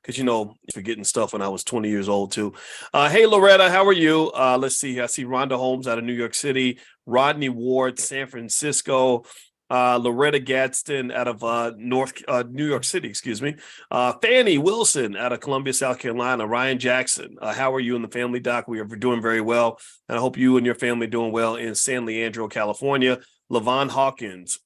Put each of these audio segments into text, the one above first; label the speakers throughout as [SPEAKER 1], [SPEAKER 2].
[SPEAKER 1] because, forgetting stuff when I was 20 years old, too. Hey, Loretta, how are you? Let's see. I see Rhonda Holmes out of New York City, Rodney Ward, San Francisco, Loretta Gadsden out of New York City, excuse me. Fanny Wilson out of Columbia, South Carolina. Ryan Jackson, how are you and the family, Doc? We are doing very well, and I hope you and your family are doing well in San Leandro, California. Levon Hawkins.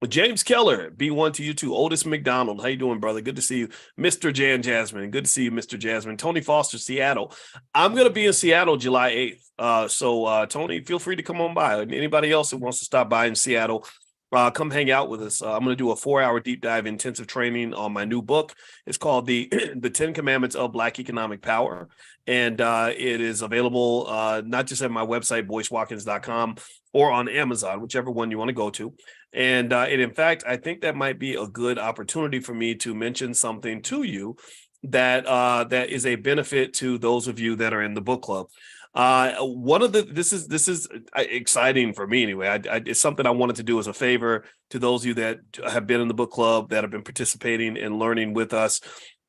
[SPEAKER 1] James Keller, B1 to you too. Otis McDonald, how you doing, brother? Good to see you. Mr. Jan Jasmine, good to see you, Mr. Jasmine. Tony Foster, Seattle. I'm going to be in Seattle July 8th. So Tony, feel free to come on by. Anybody else that wants to stop by in Seattle, come hang out with us. I'm going to do a 4-hour deep dive intensive training on my new book. It's called the 10 Commandments of Black Economic Power. And it is available not just at my website, boycewatkins.com, or on Amazon, whichever one you want to go to. And in fact, I think that might be a good opportunity for me to mention something to you that that is a benefit to those of you that are in the book club. This is exciting for me anyway. It's something I wanted to do as a favor to those of you that have been in the book club, that have been participating and learning with us.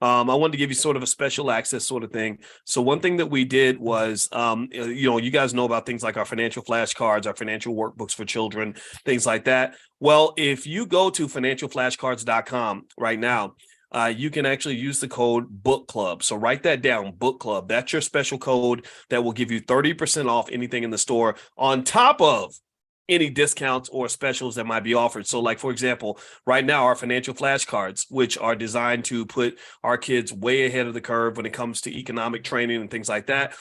[SPEAKER 1] I wanted to give you sort of a special access sort of thing. So one thing that we did was, you guys know about things like our financial flashcards, our financial workbooks for children, things like that. Well, if you go to financialflashcards.com right now, you can actually use the code Book Club. So write that down, Book Club. That's your special code that will give you 30% off anything in the store on top of any discounts or specials that might be offered. So like, for example, right now, our financial flashcards, which are designed to put our kids way ahead of the curve when it comes to economic training and things like that,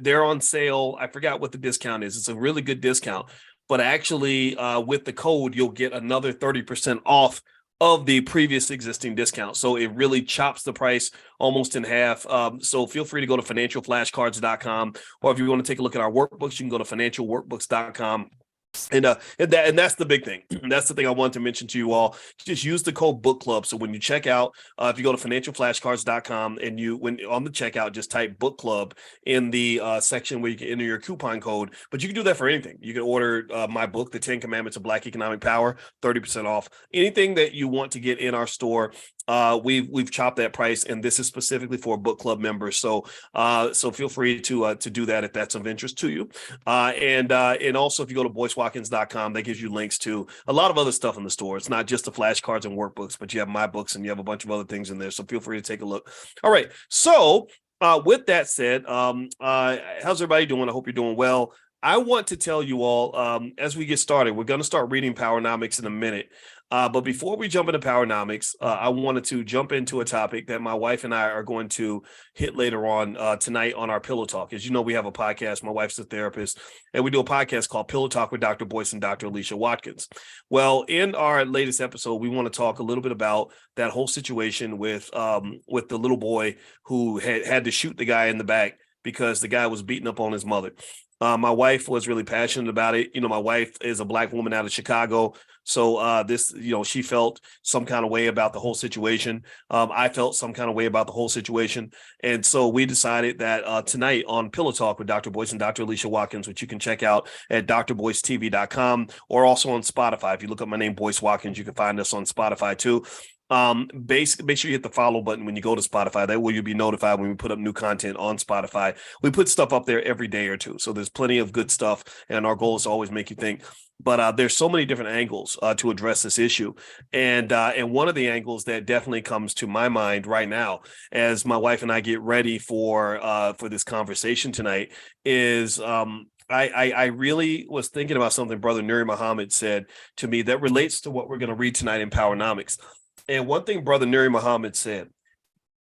[SPEAKER 1] they're on sale. I forgot what the discount is. It's a really good discount. But actually, with the code, you'll get another 30% off of the previous existing discount. So it really chops the price almost in half. So feel free to go to financialflashcards.com, or if you want to take a look at our workbooks, you can go to financialworkbooks.com. And that's the big thing. That's the thing I wanted to mention to you all. Just use the code Book Club. So when you check out, if you go to financialflashcards.com and when on the checkout, just type Book Club in the section where you can enter your coupon code. But you can do that for anything. You can order my book, The 10 Commandments of Black Economic Power, 30% off. Anything that you want to get in our store, we've chopped that price, and this is specifically for book club members. So feel free to do that if that's of interest to you. And also, if you go to boycewatkins.com, that gives you links to a lot of other stuff in the store. It's not just the flashcards and workbooks, but you have my books and you have a bunch of other things in there. So feel free to take a look. All right. So with that said, how's everybody doing? I hope you're doing well. I want to tell you all, as we get started, we're going to start reading Powernomics in a minute. But before we jump into Powernomics, I wanted to jump into a topic that my wife and I are going to hit later on tonight on our Pillow Talk. As you know, we have a podcast. My wife's a therapist, and we do a podcast called Pillow Talk with Dr. Boyce and Dr. Alicia Watkins. Well, in our latest episode, we want to talk a little bit about that whole situation with the little boy who had to shoot the guy in the back because the guy was beating up on his mother. My wife was really passionate about it. My wife is a Black woman out of Chicago. So she felt some kind of way about the whole situation. I felt some kind of way about the whole situation. And so we decided that tonight on Pillow Talk with Dr. Boyce and Dr. Alicia Watkins, which you can check out at drboycetv.com, or also on Spotify. If you look up my name, Boyce Watkins, you can find us on Spotify too. Basically, make sure you hit the follow button when you go to Spotify. That way you'll be notified when we put up new content on Spotify. We put stuff up there every day or two. So there's plenty of good stuff. And our goal is to always make you think. But there's so many different angles to address this issue. And one of the angles that definitely comes to my mind right now, as my wife and I get ready for this conversation tonight, is I really was thinking about something Brother Nuri Muhammad said to me that relates to what we're going to read tonight in Powernomics. And one thing Brother Nuri Muhammad said,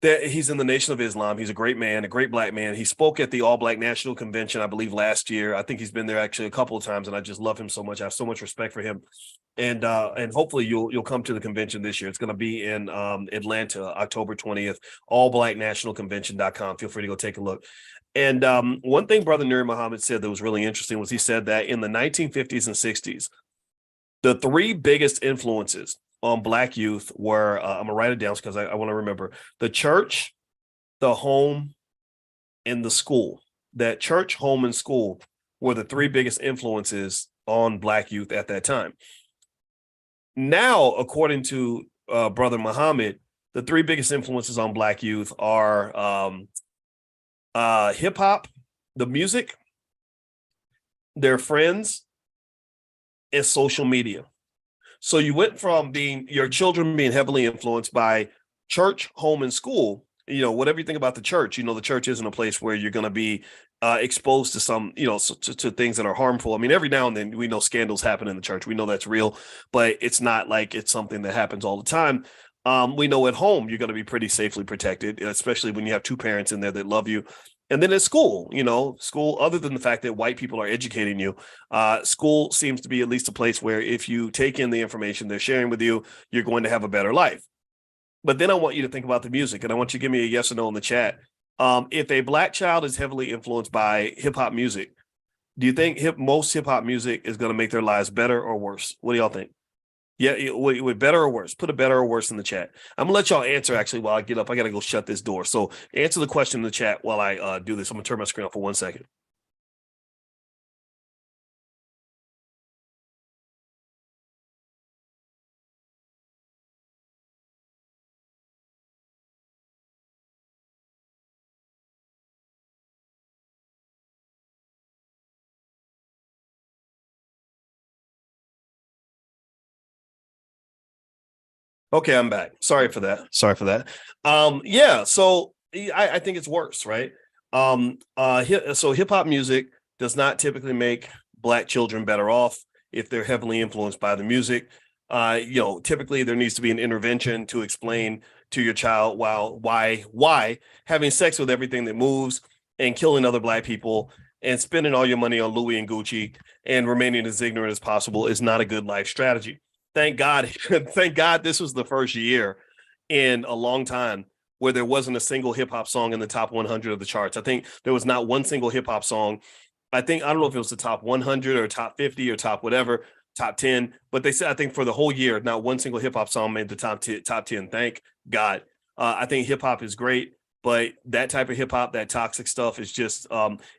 [SPEAKER 1] that he's in the Nation of Islam. He's a great man, a great Black man. He spoke at the All Black National Convention, I believe, last year. I think he's been there actually a couple of times, and I just love him so much. I have so much respect for him. And hopefully you'll come to the convention this year. It's going to be in Atlanta, October 20th, allblacknationalconvention.com. Feel free to go take a look. And one thing Brother Nuri Muhammad said that was really interesting was he said that in the 1950s and 60s, the three biggest influences on Black youth were, I'm going to write it down because I want to remember, the church, the home, and the school. That church, home, and school were the three biggest influences on Black youth at that time. Now, according to Brother Muhammad, the three biggest influences on Black youth are hip hop, the music, their friends, and social media. So you went from your children being heavily influenced by church, home, and school. Whatever you think about the church, the church isn't a place where you're going to be exposed to some, to things that are harmful. I mean, every now and then we know scandals happen in the church. We know that's real, but it's not like it's something that happens all the time. We know at home you're going to be pretty safely protected, especially when you have two parents in there that love you. And then at school, school, other than the fact that white people are educating you, school seems to be at least a place where if you take in the information they're sharing with you, you're going to have a better life. But then I want you to think about the music, and I want you to give me a yes or no in the chat. If a Black child is heavily influenced by hip hop music, do you think most hip hop music is going to make their lives better or worse? What do y'all think? Yeah, with better or worse? Put a better or worse in the chat. I'm gonna let y'all answer actually while I get up. I gotta go shut this door. So answer the question in the chat while I do this. I'm gonna turn my screen off for 1 second. Okay, I'm back. Sorry for that. Yeah, so I think it's worse, right? So hip hop music does not typically make Black children better off if they're heavily influenced by the music. Typically there needs to be an intervention to explain to your child why having sex with everything that moves and killing other Black people and spending all your money on Louis and Gucci and remaining as ignorant as possible is not a good life strategy. Thank God, thank God this was the first year in a long time where there wasn't a single hip hop song in the top 100 of the charts. I think there was not one single hip hop song. I don't know if it was the top 100 or top 50 or top whatever, top 10, but they said, I think for the whole year, not one single hip hop song made the top 10. Thank God. I think hip hop is great, but that type of hip hop, that toxic stuff is just,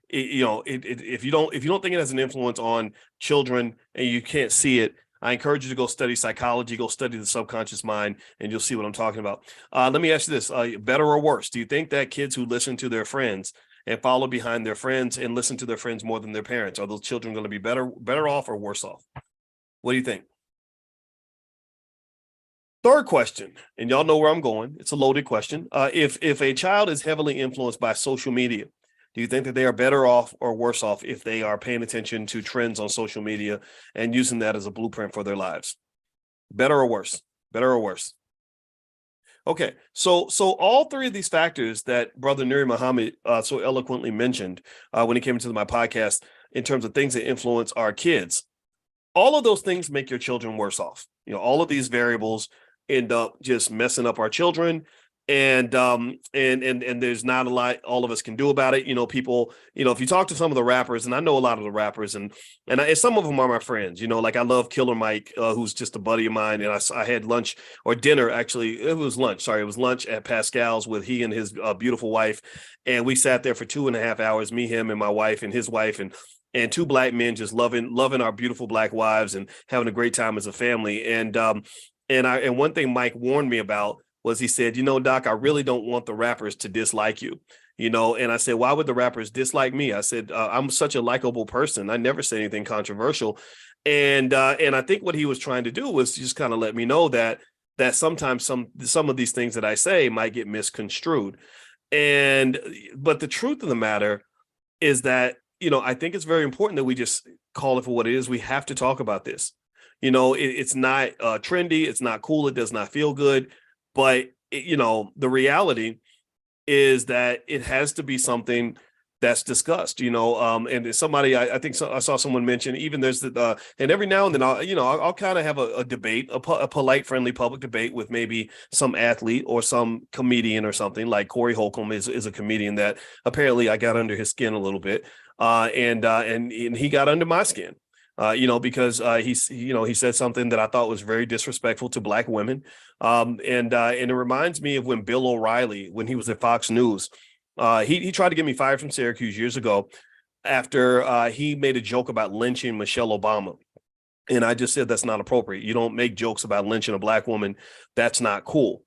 [SPEAKER 1] if you don't think it has an influence on children and you can't see it, I encourage you to go study psychology, go study the subconscious mind, and you'll see what I'm talking about. Let me ask you this, better or worse? Do you think that kids who listen to their friends and follow behind their friends and listen to their friends more than their parents, are those children going to be better off or worse off? What do you think? Third question, and y'all know where I'm going. It's a loaded question. If a child is heavily influenced by social media, do you think that they are better off or worse off if they are paying attention to trends on social media and using that as a blueprint for their lives? Better or worse? Better or worse? Okay, so all three of these factors that Brother Nuri Muhammad so eloquently mentioned when he came into my podcast in terms of things that influence our kids, all of those things make your children worse off. All of these variables end up just messing up our children. And there's not a lot all of us can do about it. People, if you talk to some of the rappers, and I know a lot of the rappers, and some of them are my friends, like I love Killer Mike, who's just a buddy of mine. And I had lunch or dinner, actually, it was lunch. Sorry, it was lunch at Pascal's with he and his beautiful wife. And we sat there for 2.5 hours, me, him, and my wife and his wife, and two Black men just loving our beautiful Black wives and having a great time as a family. And one thing Mike warned me about was he said, Doc, I really don't want the rappers to dislike you, and I said, why would the rappers dislike me? I said, I'm such a likable person. I never say anything controversial. And I think what he was trying to do was just kind of let me know that sometimes some of these things that I say might get misconstrued. But the truth of the matter is that, I think it's very important that we just call it for what it is. We have to talk about this. It's not trendy. It's not cool. It does not feel good. But, the reality is that it has to be something that's discussed, and somebody, I think I saw someone mention, even there's and every now and then I'll kind of have a debate, a polite, friendly public debate with maybe some athlete or some comedian or something. Like Corey Holcomb is a comedian that apparently I got under his skin a little bit. And he got under my skin. Because he said something that I thought was very disrespectful to Black women. And it reminds me of when Bill O'Reilly, when he was at Fox News, he tried to get me fired from Syracuse years ago after he made a joke about lynching Michelle Obama. And I just said, that's not appropriate. You don't make jokes about lynching a Black woman. That's not cool.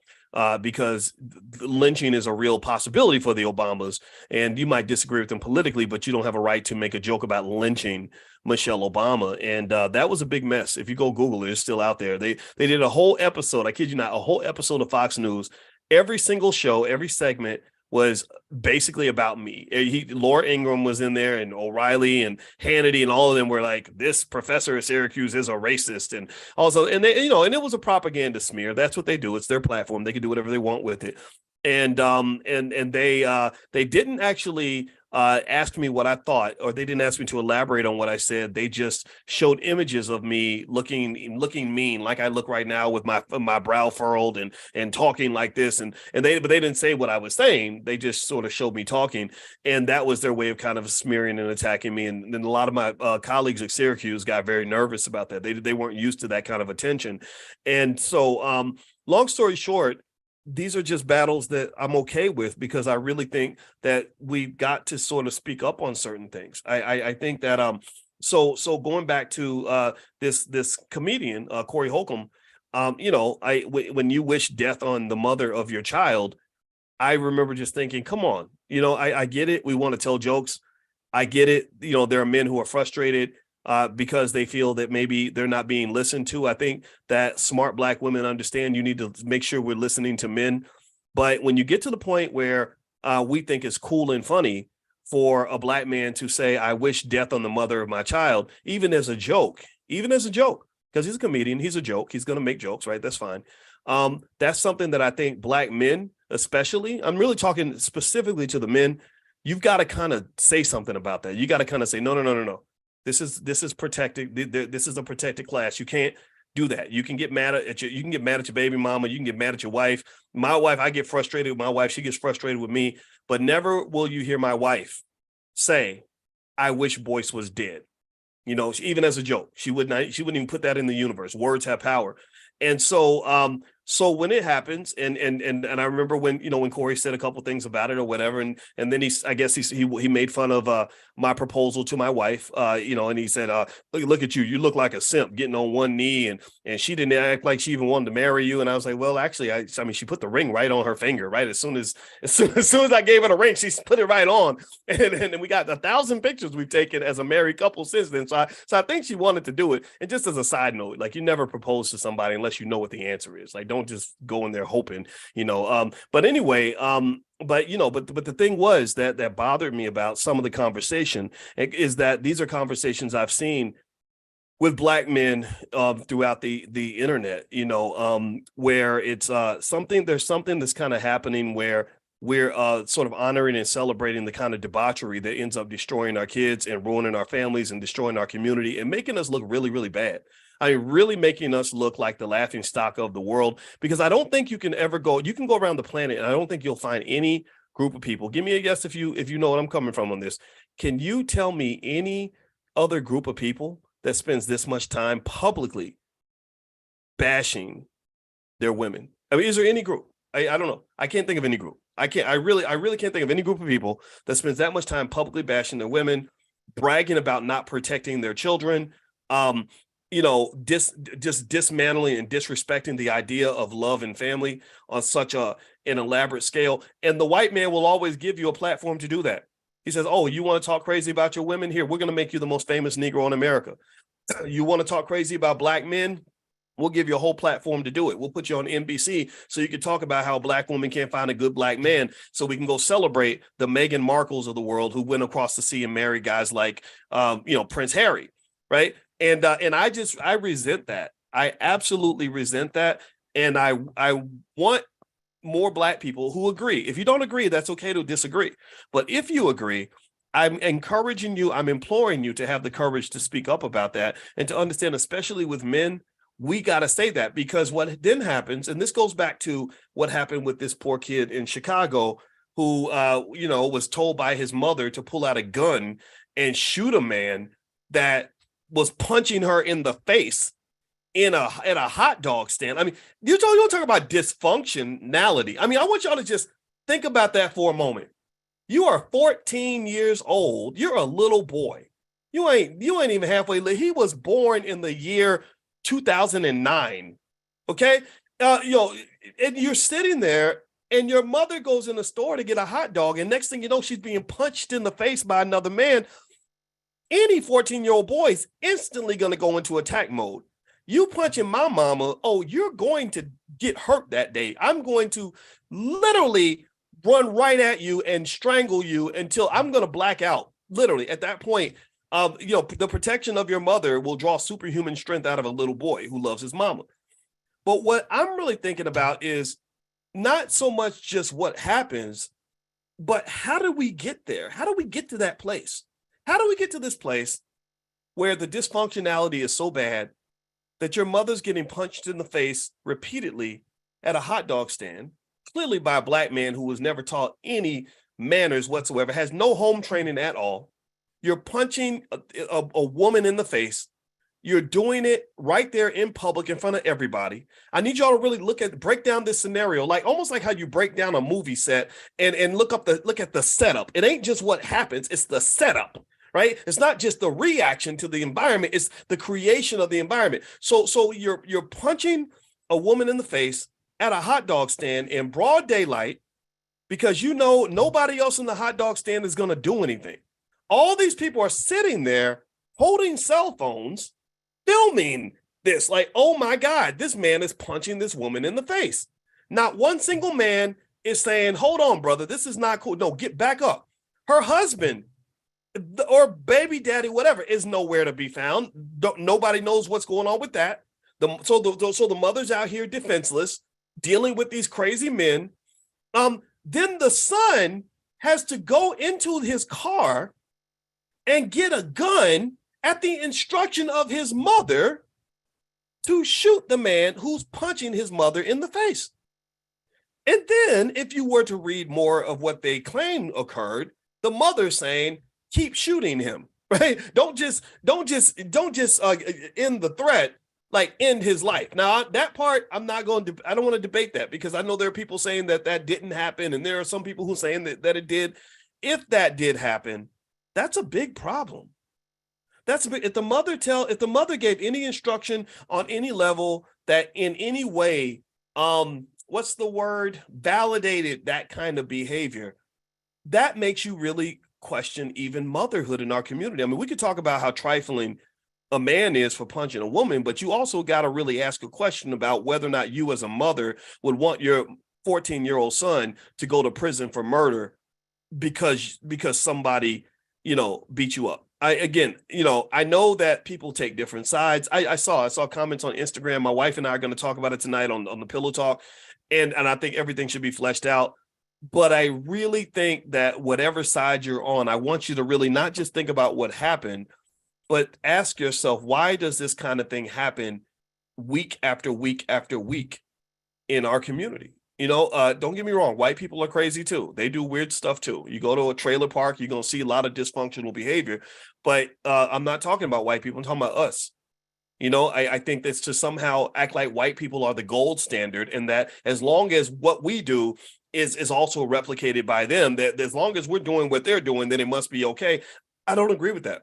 [SPEAKER 1] because lynching is a real possibility for the Obamas, and you might disagree with them politically, but you don't have a right to make a joke about lynching Michelle Obama. And that was a big mess. If you go Google it, it's still out there. They did a whole episode, I kid you not, a whole episode of Fox News. Every single show, every segment was basically about me. Laura Ingraham was in there, and O'Reilly and Hannity, and all of them were like, this professor at Syracuse is a racist. And also, and they, and it was a propaganda smear. That's what they do. It's their platform. They can do whatever they want with it. And they didn't actually ask me what I thought, or they didn't ask me to elaborate on what I said. They just showed images of me looking mean, like I look right now with my brow furrowed and talking like this. But they didn't say what I was saying. They just sort of showed me talking, and that was their way of kind of smearing and attacking me. And then a lot of my colleagues at Syracuse got very nervous about that. They weren't used to that kind of attention. And so long story short, these are just battles that I'm okay with, because I really think that we've got to sort of speak up on certain things. I think that so going back to this comedian Corey Holcomb, when you wish death on the mother of your child, I remember just thinking, come on, I get it. We want to tell jokes. I get it. There are men who are frustrated because they feel that maybe they're not being listened to. I think that smart Black women understand you need to make sure we're listening to men. But when you get to the point where we think it's cool and funny for a Black man to say, I wish death on the mother of my child, even as a joke, because he's a comedian, he's a joke, he's going to make jokes, right? That's fine. That's something that I think Black men, especially, I'm really talking specifically to the men, you've got to kind of say something about that. You got to kind of say, no. This is protected. This is a protected class. You can't do that. You can get mad at you can get mad at your baby mama. You can get mad at your wife. My wife, I get frustrated with my wife. She gets frustrated with me. But never will you hear my wife say, I wish Boyce was dead. Even as a joke, she wouldn't even put that in the universe. Words have power. And so so when it happens, and I remember when Corey said a couple things about it or whatever, and then he made fun of my proposal to my wife, and he said, look at you, you look like a simp getting on one knee, and she didn't act like she even wanted to marry you. And I was like, well, actually, I mean, she put the ring right on her finger, right? As soon as I gave her the ring, she put it right on, and we got 1,000 pictures we've taken as a married couple since then. So I think she wanted to do it. And just as a side note, like, you never propose to somebody unless you know what the answer is. Like, don't just go in there hoping, but anyway, but the thing was that bothered me about some of the conversation is that these are conversations I've seen with Black men throughout the internet, where it's there's something that's kind of happening where we're sort of honoring and celebrating the kind of debauchery that ends up destroying our kids and ruining our families and destroying our community and making us look really, really bad. I mean, really making us look like the laughing stock of the world, because I don't think you can go around the planet, and I don't think you'll find any group of people. Give me a guess if you know what I'm coming from on this. Can you tell me any other group of people that spends this much time publicly bashing their women? I mean, is there any group? I don't know. I can't think of any group. I really can't think of any group of people that spends that much time publicly bashing their women, bragging about not protecting their children, just dismantling and disrespecting the idea of love and family on such an elaborate scale. And the white man will always give you a platform to do that. He says, oh, you want to talk crazy about your women? Here, we're going to make you the most famous Negro in America. You want to talk crazy about Black men? We'll give you a whole platform to do it. We'll put you on NBC so you can talk about how Black women can't find a good Black man, so we can go celebrate the Meghan Markles of the world who went across the sea and married guys like, Prince Harry, right? And I resent that. I absolutely resent that. And I want more Black people who agree. If you don't agree, that's okay to disagree. But if you agree, I'm encouraging you, I'm imploring you to have the courage to speak up about that and to understand, especially with men, we got to say that, because what then happens, and this goes back to what happened with this poor kid in Chicago who, was told by his mother to pull out a gun and shoot a man that was punching her in the face at a hot dog stand. I mean, you talk about dysfunctionality. I mean, I want y'all to just think about that for a moment. You are 14 years old. You're a little boy. You ain't even halfway. He was born in the year 2009. Okay. and you're sitting there and your mother goes in the store to get a hot dog. And next thing you know, she's being punched in the face by another man. Any 14-year-old boy is instantly going to go into attack mode. You punching my mama, oh, you're going to get hurt that day. I'm going to literally run right at you and strangle you until I'm going to black out. Literally, at that point, the protection of your mother will draw superhuman strength out of a little boy who loves his mama. But what I'm really thinking about is not so much just what happens, but how do we get there? How do we get to that place? How do we get to this place where the dysfunctionality is so bad that your mother's getting punched in the face repeatedly at a hot dog stand, clearly by a black man who was never taught any manners whatsoever, has no home training at all? You're punching a woman in the face. You're doing it right there in public in front of everybody. I need y'all to really break down this scenario, like almost like how you break down a movie set and look at the setup. It ain't just what happens, it's the setup, right? It's not just the reaction to the environment, it's the creation of the environment. So you're punching a woman in the face at a hot dog stand in broad daylight because you know nobody else in the hot dog stand is going to do anything. All these people are sitting there holding cell phones, filming this, like, oh my God, this man is punching this woman in the face. Not one single man is saying, hold on, brother, this is not cool. No, get back up. Her husband or baby daddy, whatever, is nowhere to be found. Nobody knows what's going on with that. So the mother's out here defenseless, dealing with these crazy men. Then the son has to go into his car and get a gun at the instruction of his mother to shoot the man who's punching his mother in the face. And then if you were to read more of what they claim occurred, the mother saying, keep shooting him, right? Don't just end the threat, like end his life. Now that part, I don't want to debate that because I know there are people saying that didn't happen. And there are some people who are saying that it did. If that did happen, that's a big problem. That's a big, if the mother gave any instruction on any level that in any way, validated that kind of behavior, that makes you really question even motherhood in our community. I mean, we could talk about how trifling a man is for punching a woman, but you also got to really ask a question about whether or not you as a mother would want your 14-year-old son to go to prison for murder because somebody, beat you up. I know that people take different sides. I saw comments on Instagram. My wife and I are going to talk about it tonight on the Pillow Talk. And I think everything should be fleshed out. But I really think that whatever side you're on, I want you to really not just think about what happened, but ask yourself, why does this kind of thing happen week after week after week in our community? Don't get me wrong. White people are crazy too. They do weird stuff too. You go to a trailer park, you're going to see a lot of dysfunctional behavior, but I'm not talking about white people. I'm talking about us. I think that's to somehow act like white people are the gold standard, and that as long as what we do is also replicated by them, that as long as we're doing what they're doing, then it must be okay. I don't agree with that.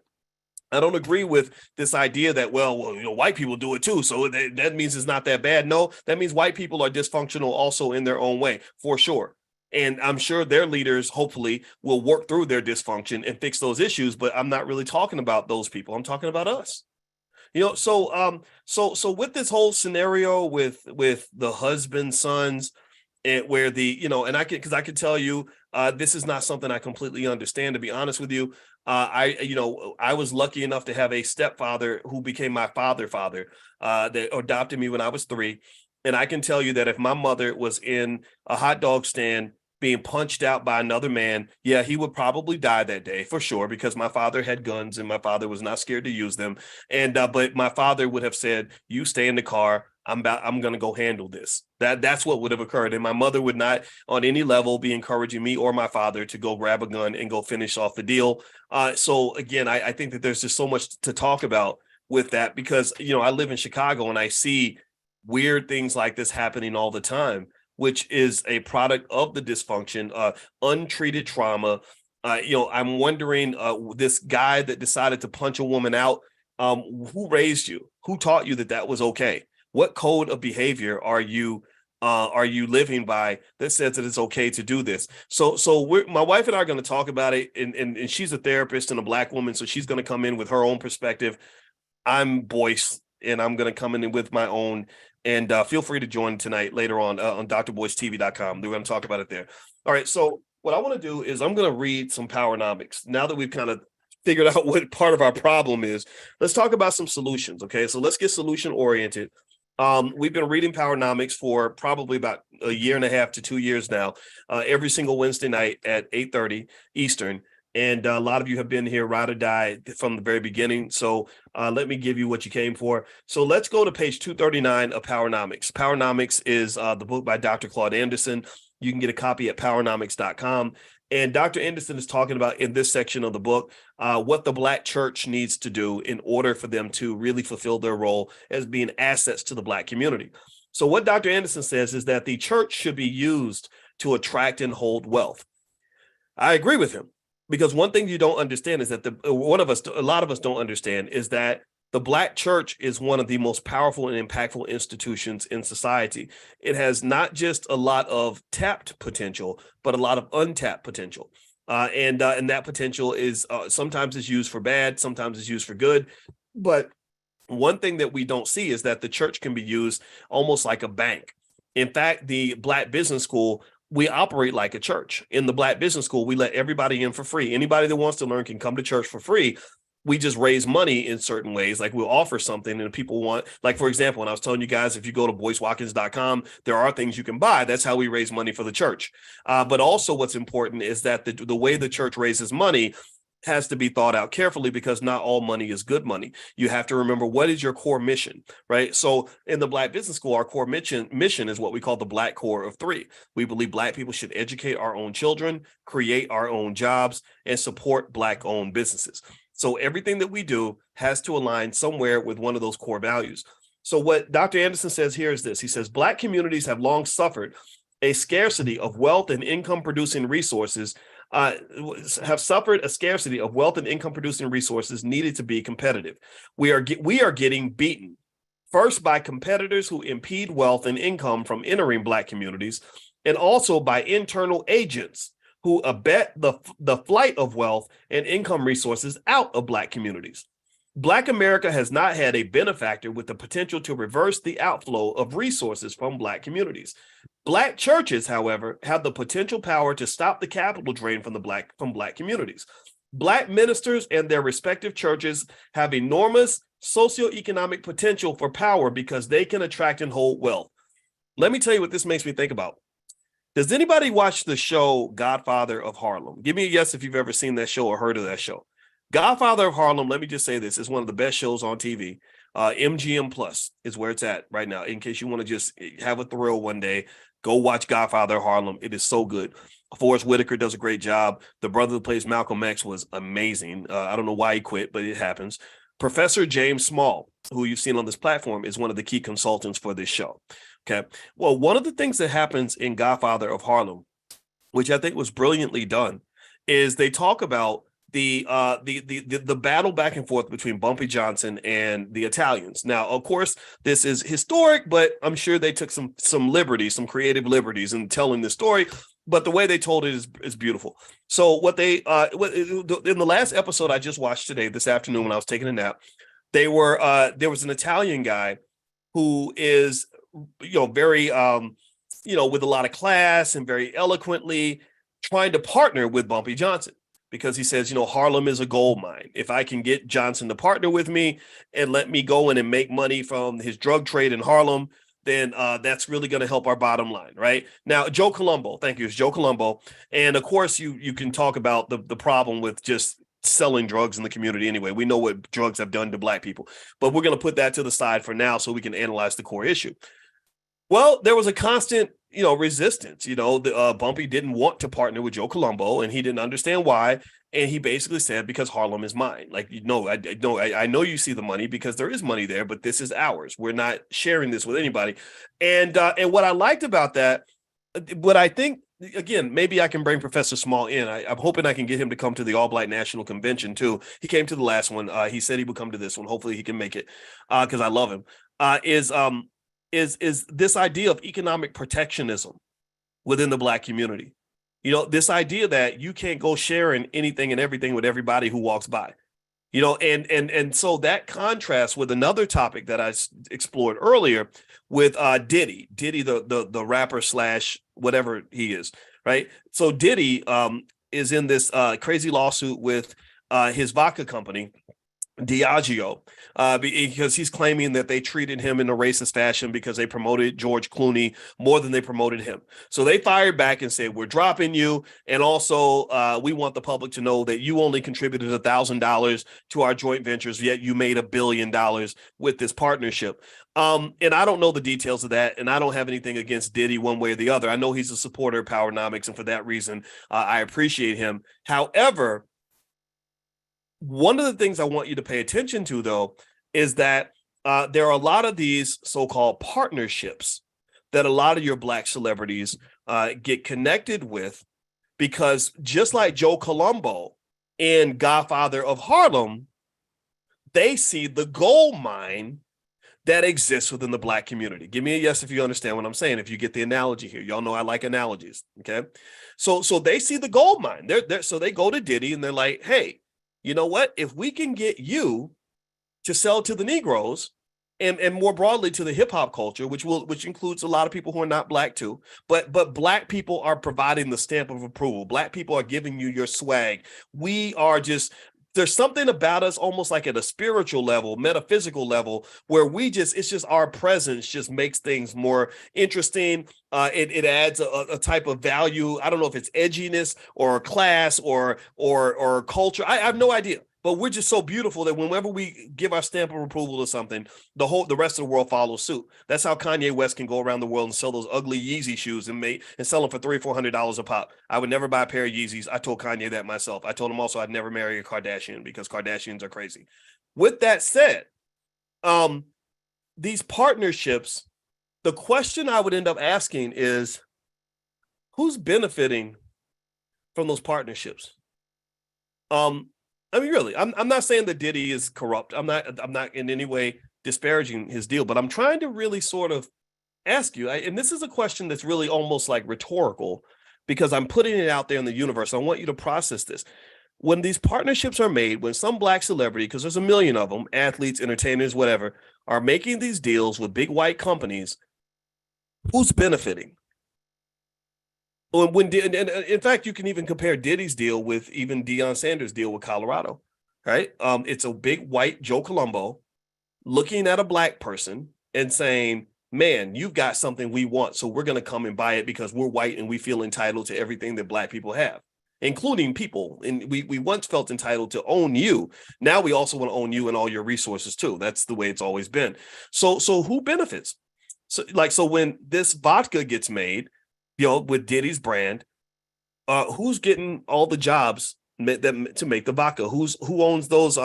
[SPEAKER 1] I don't agree with this idea that, white people do it too, so that means it's not that bad. No, that means white people are dysfunctional also in their own way, for sure. And I'm sure their leaders, hopefully, will work through their dysfunction and fix those issues, but I'm not really talking about those people. I'm talking about us. So with this whole scenario with the husband, sons, and where I can tell you, this is not something I completely understand, to be honest with you. I was lucky enough to have a stepfather who became my father that adopted me when I was 3. And I can tell you that if my mother was in a hot dog stand being punched out by another man, yeah, he would probably die that day for sure, because my father had guns and my father was not scared to use them. And but my father would have said, you stay in the car. I'm going to go handle this. That's what would have occurred. And my mother would not on any level be encouraging me or my father to go grab a gun and go finish off the deal. So again, I think that there's just so much to talk about with that, because, I live in Chicago and I see weird things like this happening all the time, which is a product of the dysfunction, untreated trauma. I'm wondering, this guy that decided to punch a woman out, who raised you? Who taught you that was okay? What code of behavior are you are you living by that says that it's okay to do this? So my wife and I are going to talk about it, and she's a therapist and a Black woman, so she's going to come in with her own perspective. I'm Boyce, and I'm going to come in with my own. And feel free to join tonight later on drboycetv.com. We're going to talk about it there. All right. So what I want to do is I'm going to read some Powernomics. Now that we've kind of figured out what part of our problem is, let's talk about some solutions. Okay. So let's get solution oriented. We've been reading Powernomics for probably about a year and a half to 2 years now, every single Wednesday night at 8:30 Eastern. And a lot of you have been here ride or die from the very beginning. So let me give you what you came for. So let's go to page 239 of Powernomics. Powernomics is the book by Dr. Claude Anderson. You can get a copy at powernomics.com. And Dr. Anderson is talking about in this section of the book what the Black church needs to do in order for them to really fulfill their role as being assets to the Black community. So what Dr. Anderson says is that the church should be used to attract and hold wealth. I agree with him. Because one thing you don't understand is that a lot of us don't understand is that the Black church is one of the most powerful and impactful institutions in society. It has not just a lot of tapped potential, but a lot of untapped potential. And that potential is sometimes is used for bad, sometimes is used for good. But one thing that we don't see is that the church can be used almost like a bank. In fact, the Black Business School, we operate like a church. In the Black Business School, we let everybody in for free. Anybody that wants to learn can come to church for free. We just raise money in certain ways. Like we'll offer something and people want, like, for example, when I was telling you guys, if you go to boycewatkins.com, there are things you can buy. That's how we raise money for the church. But also what's important is that the way the church raises money has to be thought out carefully, because not all money is good money. You have to remember, what is your core mission, right? So in the Black Business School, our core mission is what we call the Black Core of Three. We believe Black people should educate our own children, create our own jobs, and support Black-owned businesses. So everything that we do has to align somewhere with one of those core values. So what Dr. Anderson says here is this. He says, Black communities have long suffered a scarcity of wealth and income-producing resources needed to be competitive. We are getting beaten, first by competitors who impede wealth and income from entering Black communities, and also by internal agents who abet the flight of wealth and income resources out of Black communities. Black America has not had a benefactor with the potential to reverse the outflow of resources from Black communities. Black churches, however, have the potential power to stop the capital drain from Black communities. Black ministers and their respective churches have enormous socioeconomic potential for power because they can attract and hold wealth. Let me tell you what this makes me think about. Does anybody watch the show Godfather of Harlem? Give me a yes if you've ever seen that show or heard of that show. Godfather of Harlem, let me just say this, is one of the best shows on TV. MGM Plus is where it's at right now. In case you want to just have a thrill one day, go watch Godfather of Harlem. It is so good. Forrest Whitaker does a great job. The brother who plays Malcolm X was amazing. I don't know why he quit, but it happens. Professor James Small, who you've seen on this platform, is one of the key consultants for this show. Okay. Well, one of the things that happens in Godfather of Harlem, which I think was brilliantly done, is they talk about the battle back and forth between Bumpy Johnson and the Italians. Now, of course, this is historic, but I'm sure they took some liberties, some creative liberties in telling the story. But the way they told it is beautiful. So what they in the last episode I just watched today, this afternoon when I was taking a nap, there was an Italian guy who is very with a lot of class and very eloquently trying to partner with Bumpy Johnson, because he says, Harlem is a gold mine. If I can get Johnson to partner with me and let me go in and make money from his drug trade in Harlem, then that's really going to help our bottom line, right? Now, Joe Colombo, thank you, it's Joe Colombo. And of course, you can talk about the problem with just selling drugs in the community anyway. We know what drugs have done to Black people, but we're going to put that to the side for now so we can analyze the core issue. Well, there was a constant, resistance. Bumpy didn't want to partner with Joe Colombo, and he didn't understand why. And he basically said, because Harlem is mine. Like, I know you see the money because there is money there, but this is ours. We're not sharing this with anybody. And what I liked about that, what I think, again, maybe I can bring Professor Small in. I'm hoping I can get him to come to the All Black National Convention too. He came to the last one. He said he would come to this one. Hopefully he can make it because I love him. is this idea of economic protectionism within the Black community. This idea that you can't go sharing anything and everything with everybody who walks by. And so that contrasts with another topic that I explored earlier with Diddy, the rapper slash whatever he is, right? So Diddy is in this crazy lawsuit with his vodka company, Diageo, because he's claiming that they treated him in a racist fashion because they promoted George Clooney more than they promoted him. So they fired back and said, we're dropping you. And also, we want the public to know that you only contributed $1,000 to our joint ventures, yet you made $1 billion with this partnership. And I don't know the details of that, and I don't have anything against Diddy one way or the other. I know he's a supporter of Powernomics, and for that reason, I appreciate him. However, one of the things I want you to pay attention to, though, is that there are a lot of these so-called partnerships that a lot of your Black celebrities get connected with, because just like Joe Colombo in Godfather of Harlem, they see the gold mine that exists within the Black community. Give me a yes if you understand what I'm saying, if you get the analogy here. Y'all know I like analogies, okay? So they see the gold mine. So they go to Diddy and they're like, hey, you know what? If we can get you to sell to the Negroes and more broadly to the hip hop culture, which includes a lot of people who are not Black too, but Black people are providing the stamp of approval. Black people are giving you your swag. There's something about us almost like at a spiritual level, metaphysical level, where it's just our presence just makes things more interesting. It adds a type of value. I don't know if it's edginess or class or culture. I have no idea. But we're just so beautiful that whenever we give our stamp of approval to something, the rest of the world follows suit. That's how Kanye West can go around the world and sell those ugly Yeezy shoes and sell them for $300-$400 a pop. I would never buy a pair of Yeezys. I told Kanye that myself. I told him also I'd never marry a Kardashian because Kardashians are crazy. With that said, these partnerships, the question I would end up asking is, who's benefiting from those partnerships? I mean, really, I'm not saying that Diddy is corrupt. I'm not in any way disparaging his deal, but I'm trying to really sort of ask you, and this is a question that's really almost like rhetorical, because I'm putting it out there in the universe. I want you to process this. When these partnerships are made, when some Black celebrity, because there's a million of them, athletes, entertainers, whatever, are making these deals with big white companies, who's benefiting? And in fact, you can even compare Diddy's deal with even Deion Sanders' deal with Colorado, right? It's a big white Joe Colombo looking at a Black person and saying, man, you've got something we want, so we're going to come and buy it because we're white and we feel entitled to everything that Black people have, including people. And we once felt entitled to own you. Now we also want to own you and all your resources too. That's the way it's always been. So who benefits? So when this vodka gets made, with Diddy's brand, who's getting all the jobs to make the vodka? Who owns those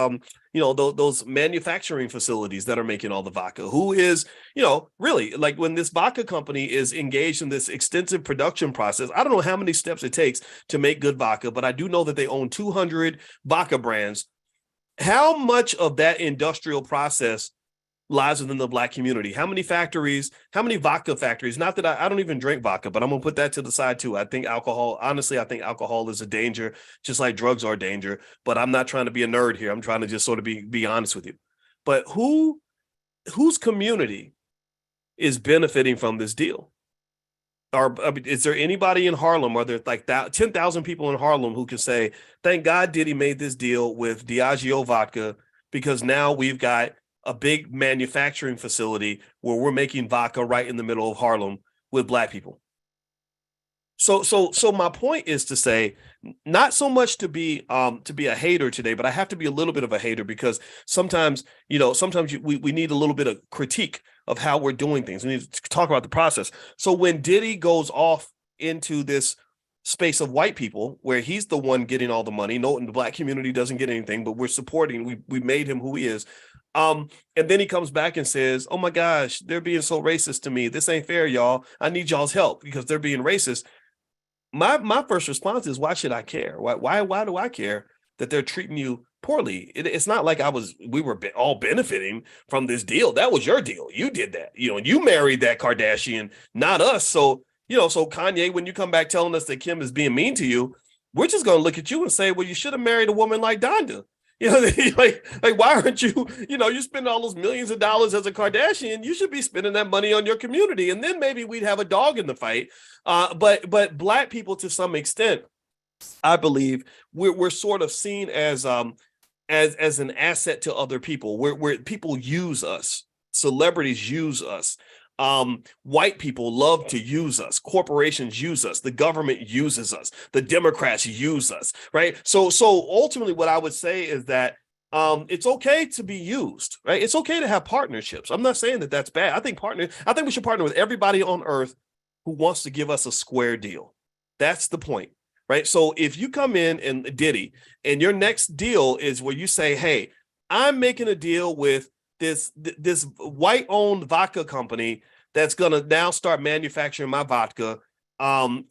[SPEAKER 1] those manufacturing facilities that are making all the vodka? Who is, really, like, when this vodka company is engaged in this extensive production process, I don't know how many steps it takes to make good vodka, but I do know that they own 200 vodka brands. How much of that industrial process lies within the Black community? How many factories, how many vodka factories? Not that I don't even drink vodka, but I'm going to put that to the side too. I think alcohol is a danger, just like drugs are a danger, but I'm not trying to be a nerd here. I'm trying to just sort of be honest with you. But whose community is benefiting from this deal? Is there anybody in Harlem? Are there like 10,000 people in Harlem who can say, thank God Diddy made this deal with Diageo vodka, because now we've got a big manufacturing facility where we're making vodka right in the middle of Harlem with Black people. So my point is to say, not so much to be a hater today, but I have to be a little bit of a hater, because sometimes we need a little bit of critique of how we're doing things. We need to talk about the process. So when Diddy goes off into this space of white people, where he's the one getting all the money, no, and the Black community doesn't get anything, but we're supporting, we made him who he is. And then he comes back and says, oh my gosh, they're being so racist to me. This ain't fair, y'all. I need y'all's help because they're being racist. My first response is, why should I care? Why do I care that they're treating you poorly. It's not like we were all benefiting from this deal. That was your deal. You did that, you married that Kardashian, not us. So, so Kanye, when you come back telling us that Kim is being mean to you, we're just going to look at you and say, well, you should have married a woman like Donda. Like why aren't you, you spend all those millions of dollars as a Kardashian, you should be spending that money on your community. And then maybe we'd have a dog in the fight. But Black people, to some extent, I believe we're sort of seen as an asset to other people, where people use us, celebrities use us. White people love to use us. Corporations use us. The government uses us. The Democrats use us, right? So ultimately what I would say is that it's okay to be used, right? It's okay to have partnerships. I'm not saying that that's bad. I think we should partner with everybody on earth who wants to give us a square deal. That's the point, right? So if you come in and Diddy, and your next deal is where you say, hey, I'm making a deal with this white-owned vodka company that's going to now start manufacturing my vodka. But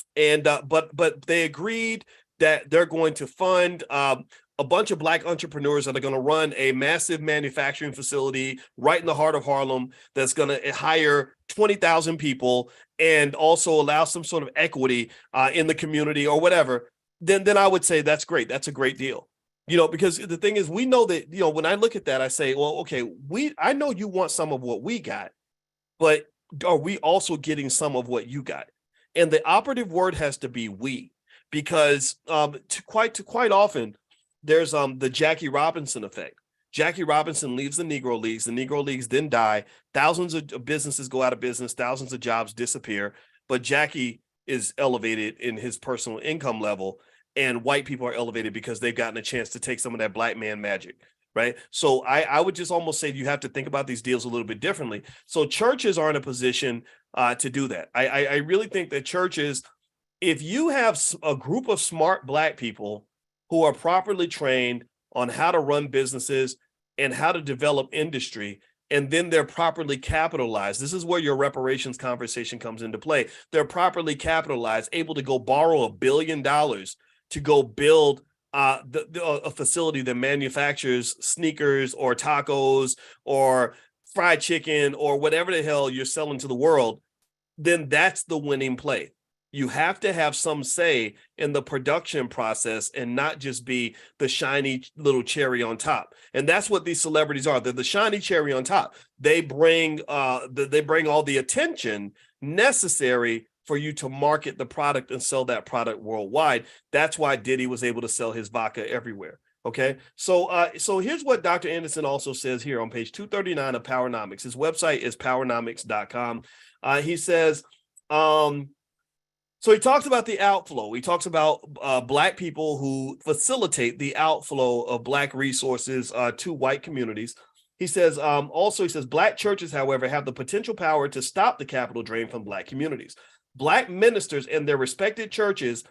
[SPEAKER 1] they agreed that they're going to fund a bunch of Black entrepreneurs that are going to run a massive manufacturing facility right in the heart of Harlem that's going to hire 20,000 people and also allow some sort of equity in the community or whatever. Then I would say that's great. That's a great deal. Because the thing is, we know that, when I look at that, I say, well, okay, I know you want some of what we got, but are we also getting some of what you got? And the operative word has to be we, because quite often there's the Jackie Robinson effect. Jackie Robinson leaves the Negro Leagues then die. Thousands of businesses go out of business. Thousands of jobs disappear. But Jackie is elevated in his personal income level, and white people are elevated because they've gotten a chance to take some of that black man magic, right? So I would just almost say you have to think about these deals a little bit differently. So churches are in a position to do that. I really think that churches, if you have a group of smart Black people who are properly trained on how to run businesses and how to develop industry, and then they're properly capitalized. This is where your reparations conversation comes into play. They're properly capitalized, able to go borrow $1 billion to go build a facility that manufactures sneakers or tacos or fried chicken or whatever the hell you're selling to the world, then that's the winning play. You have to have some say in the production process and not just be the shiny little cherry on top. And that's what these celebrities are. They're the shiny cherry on top. They bring all the attention necessary for you to market the product and sell that product worldwide. That's why Diddy was able to sell his vodka everywhere. Okay, so here's what Dr. Anderson also says here on page 239 of Powernomics. His website is powernomics.com. He says, so he talks about the outflow. He talks about Black people who facilitate the outflow of Black resources to white communities. He says, Black churches, however, have the potential power to stop the capital drain from Black communities. Black ministers in their respected churches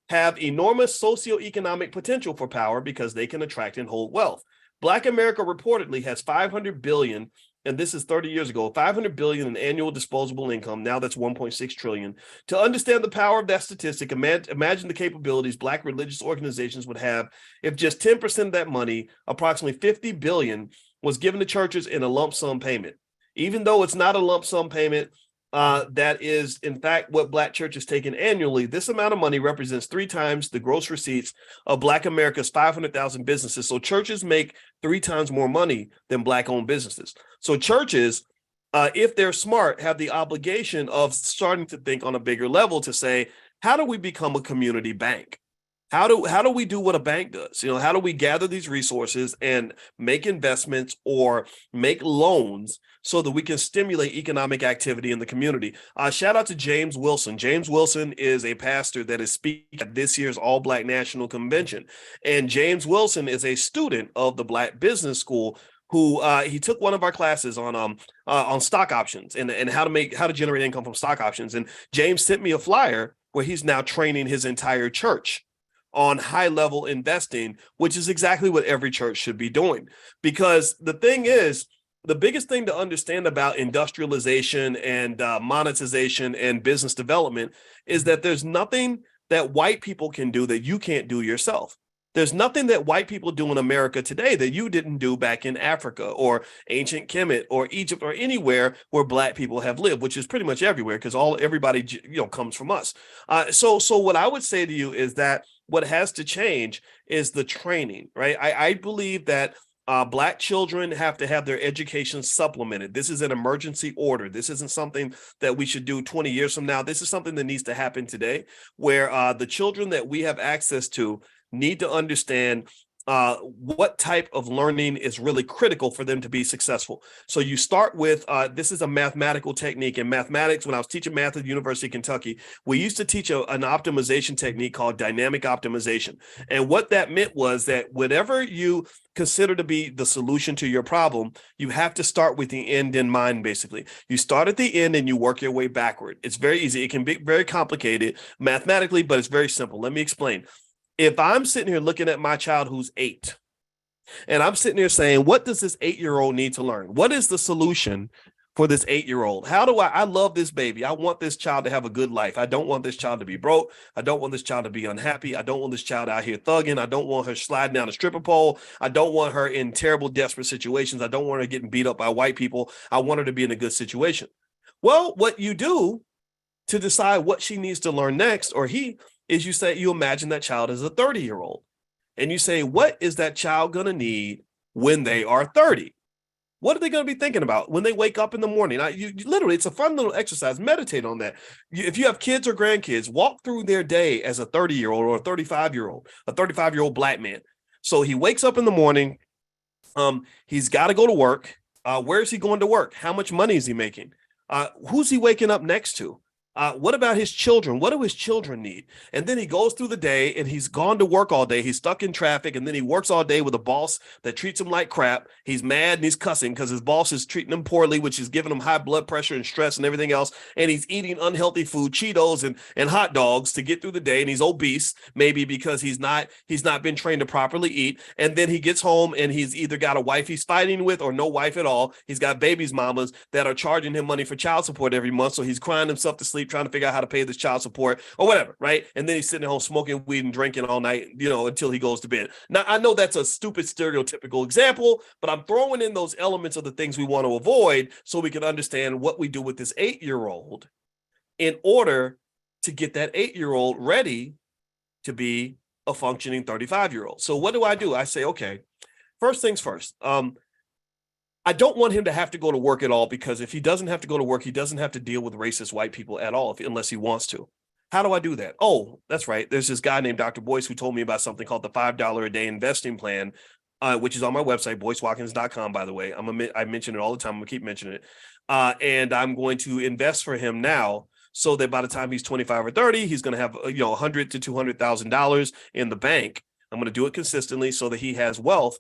[SPEAKER 1] have enormous socioeconomic potential for power because they can attract and hold wealth. Black America reportedly has 500 billion, and this is 30 years ago, 500 billion in annual disposable income. Now that's 1.6 trillion. To understand the power of that statistic, imagine the capabilities Black religious organizations would have if just 10% of that money, approximately 50 billion, was given to churches in a lump sum payment. Even though it's not a lump sum payment, that is, in fact, what Black churches take in annually. This amount of money represents 3 times the gross receipts of Black America's 500,000 businesses. So churches make 3 times more money than Black-owned businesses. So churches, if they're smart, have the obligation of starting to think on a bigger level to say, how do we become a community bank? How do we do what a bank does? How do we gather these resources and make investments or make loans so that we can stimulate economic activity in the community? Shout out to James Wilson. James Wilson is a pastor that is speaking at this year's All Black National Convention. And James Wilson is a student of the Black Business School who he took one of our classes on stock options and how to generate income from stock options. And James sent me a flyer where he's now training his entire church on high-level investing, which is exactly what every church should be doing. Because the thing is, the biggest thing to understand about industrialization and monetization and business development is that there's nothing that white people can do that you can't do yourself. There's nothing that white people do in America today that you didn't do back in Africa or ancient Kemet or Egypt or anywhere where black people have lived, which is pretty much everywhere because everybody comes from us. So what I would say to you is that what has to change is the training, right? I believe that black children have to have their education supplemented. This is an emergency order. This isn't something that we should do 20 years from now. This is something that needs to happen today, where the children that we have access to need to understand what type of learning is really critical for them to be successful. So you start with, this is a mathematical technique. In mathematics, when I was teaching math at the University of Kentucky, we used to teach an optimization technique called dynamic optimization. And what that meant was that whatever you consider to be the solution to your problem, you have to start with the end in mind, basically. You start at the end and you work your way backward. It's very easy. It can be very complicated mathematically, but it's very simple. Let me explain. If I'm sitting here looking at my child who's 8, and I'm sitting here saying, what does this 8-year-old need to learn? What is the solution for this 8-year-old? How do I love this baby. I want this child to have a good life. I don't want this child to be broke. I don't want this child to be unhappy. I don't want this child out here thugging. I don't want her sliding down a stripper pole. I don't want her in terrible, desperate situations. I don't want her getting beat up by white people. I want her to be in a good situation. Well, what you do to decide what she needs to learn next, or he, is you imagine that child as a 30-year-old. And you say, what is that child going to need when they are 30? What are they going to be thinking about when they wake up in the morning? Literally, it's a fun little exercise. Meditate on that. If you have kids or grandkids, walk through their day as a 30-year-old or a 35-year-old black man. So he wakes up in the morning. He's got to go to work. Where is he going to work? How much money is he making? Who's he waking up next to? What about his children? What do his children need? And then he goes through the day and he's gone to work all day. He's stuck in traffic. And then he works all day with a boss that treats him like crap. He's mad and he's cussing because his boss is treating him poorly, which is giving him high blood pressure and stress and everything else. And he's eating unhealthy food, Cheetos and hot dogs to get through the day. And he's obese, maybe because he's not been trained to properly eat. And then he gets home and he's either got a wife he's fighting with or no wife at all. He's got babies' mamas that are charging him money for child support every month. So he's crying himself to sleep, trying to figure out how to pay this child support or whatever, right? And then he's sitting at home smoking weed and drinking all night, until he goes to bed. Now, I know that's a stupid stereotypical example, but I'm throwing in those elements of the things we want to avoid so we can understand what we do with this 8-year-old in order to get that 8-year-old ready to be a functioning 35-year-old. So what do? I say, okay, first things first. I don't want him to have to go to work at all, because if he doesn't have to go to work, he doesn't have to deal with racist white people at all, unless he wants to. How do I do that? Oh, that's right. There's this guy named Dr. Boyce who told me about something called the $5 a day investing plan, which is on my website, boycewatkins.com, by the way. I mention it all the time. I'm going to keep mentioning it. And I'm going to invest for him now so that by the time he's 25 or 30, he's going to have $100,000 to $200,000 in the bank. I'm going to do it consistently so that he has wealth,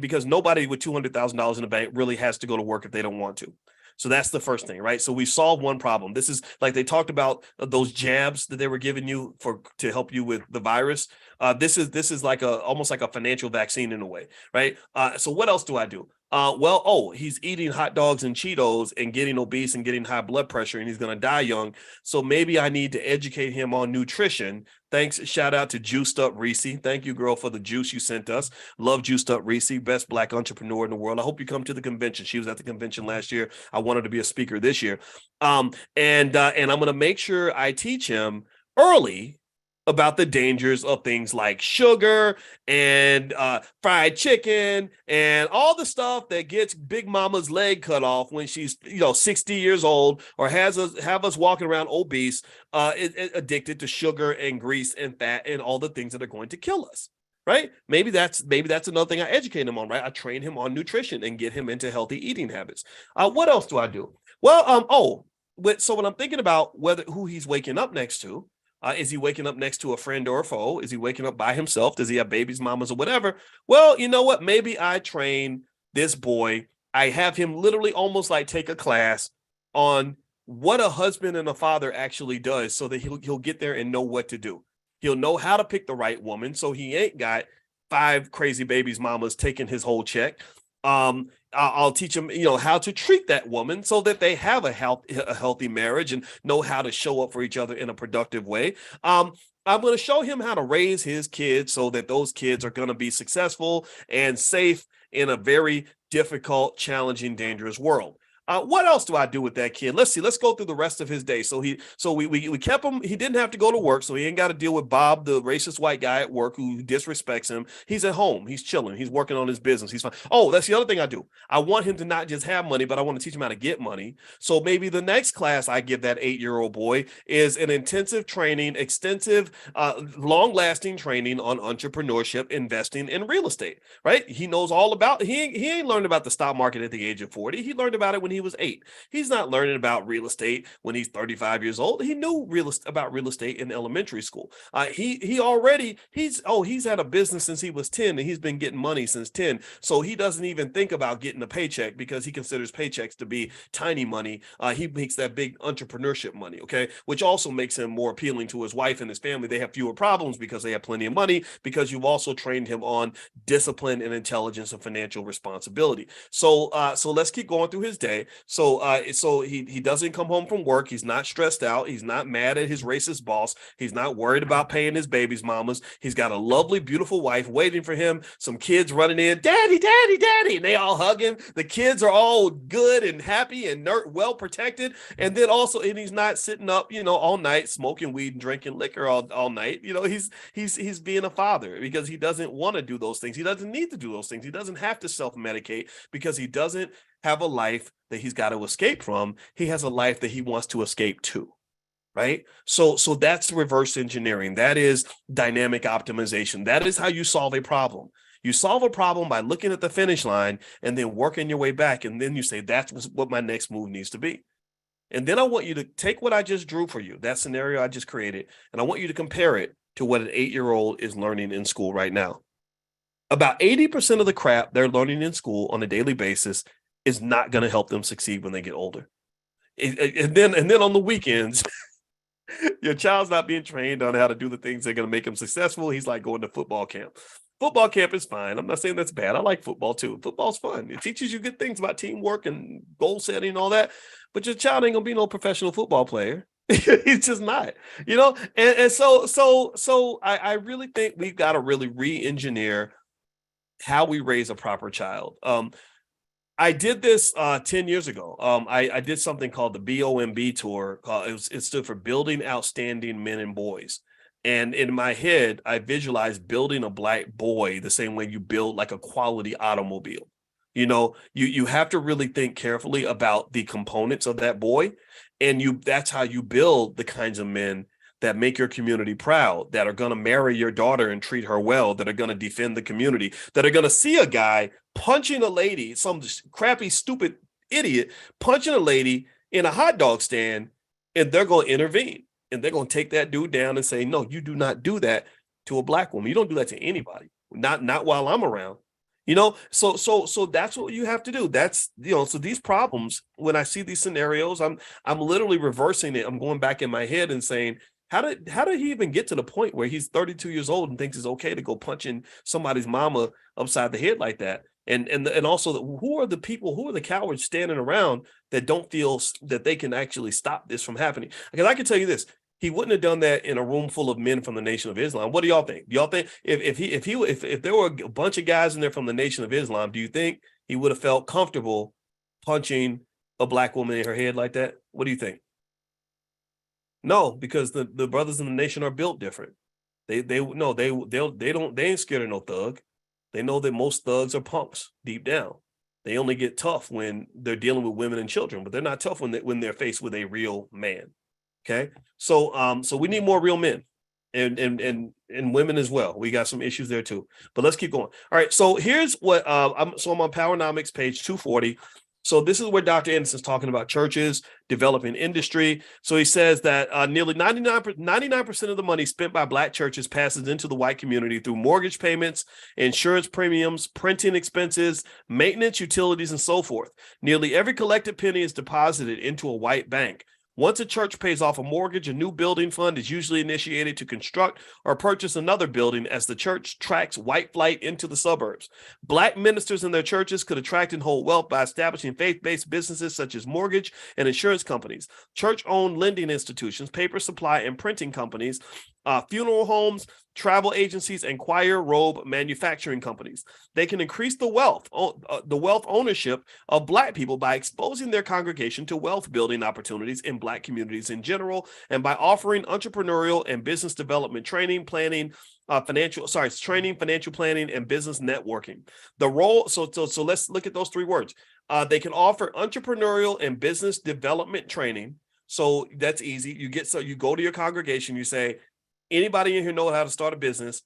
[SPEAKER 1] because nobody with $200,000 in the bank really has to go to work if they don't want to. So that's the first thing, right? So we solved one problem. This is like they talked about those jabs that they were giving you to help you with the virus. This is like almost like a financial vaccine in a way, right? So what else do I do? He's eating hot dogs and Cheetos and getting obese and getting high blood pressure, and he's going to die young. So maybe I need to educate him on nutrition. Thanks. Shout out to Juiced Up Reese. Thank you, girl, for the juice you sent us. Love Juiced Up Reese, best black entrepreneur in the world. I hope you come to the convention. She was at the convention last year. I wanted to be a speaker this year. And I'm going to make sure I teach him early about the dangers of things like sugar and fried chicken and all the stuff that gets Big Mama's leg cut off when she's 60 years old, or have us walking around obese, addicted to sugar and grease and fat and all the things that are going to kill us. Right? Maybe that's another thing I educate him on. Right? I train him on nutrition and get him into healthy eating habits. What else do I do? Well, so when I'm thinking about who he's waking up next to. Is he waking up next to a friend or a foe? Is he waking up by himself? Does he have babies, mamas, or whatever? Well, you know what? Maybe I train this boy. I have him literally almost like take a class on what a husband and a father actually does, so that he'll get there and know what to do. He'll know how to pick the right woman, so he ain't got 5 crazy babies, mamas taking his whole check. I'll teach them, how to treat that woman so that they have a healthy marriage and know how to show up for each other in a productive way. I'm going to show him how to raise his kids so that those kids are going to be successful and safe in a very difficult, challenging, dangerous world. What else do I do with that kid? Let's see. Let's go through the rest of his day. So we kept him. He didn't have to go to work, so he ain't got to deal with Bob, the racist white guy at work who disrespects him. He's at home. He's chilling. He's working on his business. He's fine. Oh, that's the other thing I do. I want him to not just have money, but I want to teach him how to get money. So maybe the next class I give that 8-year-old boy is an intensive training, extensive, long-lasting training on entrepreneurship, investing, in real estate. Right? He knows all about. He ain't learned about the stock market at the age of 40. He learned about it when he was 8. He's not learning about real estate when he's 35 years old. He knew about real estate in elementary school. He's had a business since he was 10, and he's been getting money since 10. So he doesn't even think about getting a paycheck because he considers paychecks to be tiny money. He makes that big entrepreneurship money, okay, which also makes him more appealing to his wife and his family. They have fewer problems because they have plenty of money, because you've also trained him on discipline and intelligence and financial responsibility. So let's keep going through his day. So he doesn't come home from work. He's not stressed out. He's not mad at his racist boss. He's not worried about paying his baby's mamas. He's got a lovely, beautiful wife waiting for him. Some kids running in, daddy, daddy, daddy, and they all hug him. The kids are all good and happy and well protected. And then also, and he's not sitting up, all night smoking weed and drinking liquor all night. He's being a father because he doesn't want to do those things. He doesn't need to do those things. He doesn't have to self-medicate because he doesn't have a life that he's got to escape from. He has a life that he wants to escape to, right? So that's reverse engineering. That is dynamic optimization. That is how you solve a problem. You solve a problem by looking at the finish line and then working your way back. And then you say, that's what my next move needs to be. And then I want you to take what I just drew for you, that scenario I just created, and I want you to compare it to what an 8-year-old is learning in school right now. About 80% of the crap they're learning in school on a daily basis is not going to help them succeed when they get older. And then on the weekends, your child's not being trained on how to do the things that are going to make him successful. He's like going to football camp. Football camp is fine. I'm not saying that's bad. I like football too. Football's fun. It teaches you good things about teamwork and goal setting and all that. But your child ain't gonna be no professional football player. He's just not, And so I really think we've got to really re-engineer how we raise a proper child. I did this 10 years ago. I did something called the BOMB tour. It stood for Building Outstanding Men and Boys. And in my head, I visualized building a black boy the same way you build like a quality automobile. You have to really think carefully about the components of that boy. And that's how you build the kinds of men that make your community proud, that are going to marry your daughter and treat her well, that are going to defend the community, that are going to see a guy punching a lady, some crappy, stupid idiot punching a lady in a hot dog stand, and they're going to intervene. And they're going to take that dude down and say, no, you do not do that to a black woman. You don't do that to anybody, not while I'm around. So that's what you have to do. That's, so these problems, when I see these scenarios, I'm literally reversing it. I'm going back in my head and saying, how did he even get to the point where he's 32 years old and thinks it's okay to go punching somebody's mama upside the head like that? And also, who are the cowards standing around that don't feel that they can actually stop this from happening? Because I can tell you this, he wouldn't have done that in a room full of men from the Nation of Islam. What do y'all think? Do y'all think if there were a bunch of guys in there from the Nation of Islam, do you think he would have felt comfortable punching a black woman in her head like that? What do you think? No, because the brothers in the nation are built different. They ain't scared of no thug. They know that most thugs are punks deep down. They only get tough when they're dealing with women and children, but they're not tough when they're faced with a real man. Okay, so we need more real men and women as well. We got some issues there too, but let's keep going. All right, so here's what I'm on Powernomics page 240. So this is where Dr. Anderson's talking about churches, developing industry. So he says that nearly 99% of the money spent by black churches passes into the white community through mortgage payments, insurance premiums, printing expenses, maintenance, utilities, and so forth. Nearly every collected penny is deposited into a white bank. Once a church pays off a mortgage, a new building fund is usually initiated to construct or purchase another building as the church tracks white flight into the suburbs. Black ministers in their churches could attract and hold wealth by establishing faith-based businesses such as mortgage and insurance companies, church-owned lending institutions, paper supply and printing companies, funeral homes, travel agencies, and choir robe manufacturing companies. They can increase the wealth ownership of Black people by exposing their congregation to wealth building opportunities in Black communities in general, and by offering entrepreneurial and business development training, financial planning, and business networking. The role, so let's look at those three words. They can offer entrepreneurial and business development training. So that's easy. You go to your congregation, you say, anybody in here know how to start a business?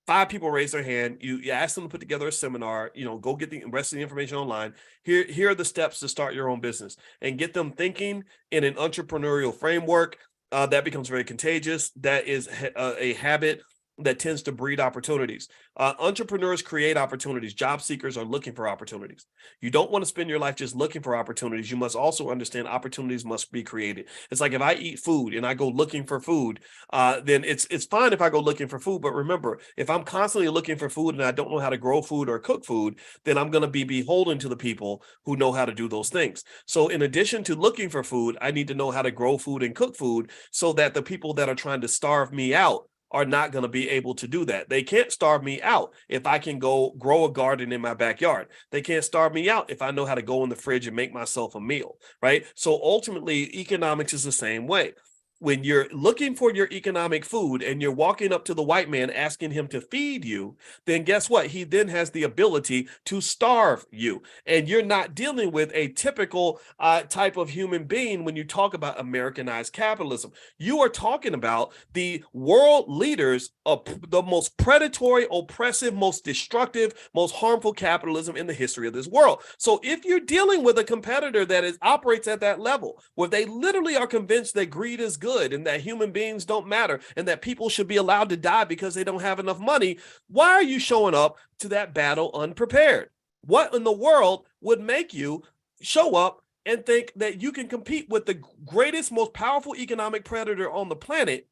[SPEAKER 1] 5 people raise their hand. You ask them to put together a seminar, go get the rest of the information online. Here are the steps to start your own business, and get them thinking in an entrepreneurial framework. That becomes very contagious. That is a habit that tends to breed opportunities. Entrepreneurs create opportunities. Job seekers are looking for opportunities. You don't want to spend your life just looking for opportunities. You must also understand opportunities must be created. It's like if I eat food and I go looking for food, then it's fine if I go looking for food. But remember, if I'm constantly looking for food and I don't know how to grow food or cook food, then I'm going to be beholden to the people who know how to do those things. So in addition to looking for food, I need to know how to grow food and cook food so that the people that are trying to starve me out are not going to be able to do that. They can't starve me out if I can go grow a garden in my backyard. They can't starve me out if I know how to go in the fridge and make myself a meal, right? So ultimately, economics is the same way. When you're looking for your economic food and you're walking up to the white man asking him to feed you, then guess what? He then has the ability to starve you. And you're not dealing with a typical type of human being when you talk about Americanized capitalism. You are talking about the world leaders of the most predatory, oppressive, most destructive, most harmful capitalism in the history of this world. So if you're dealing with a competitor that operates at that level, where they literally are convinced that greed is good and that human beings don't matter and that people should be allowed to die because they don't have enough money, why are you showing up to that battle unprepared? What in the world would make you show up and think that you can compete with the greatest, most powerful economic predator on the planet,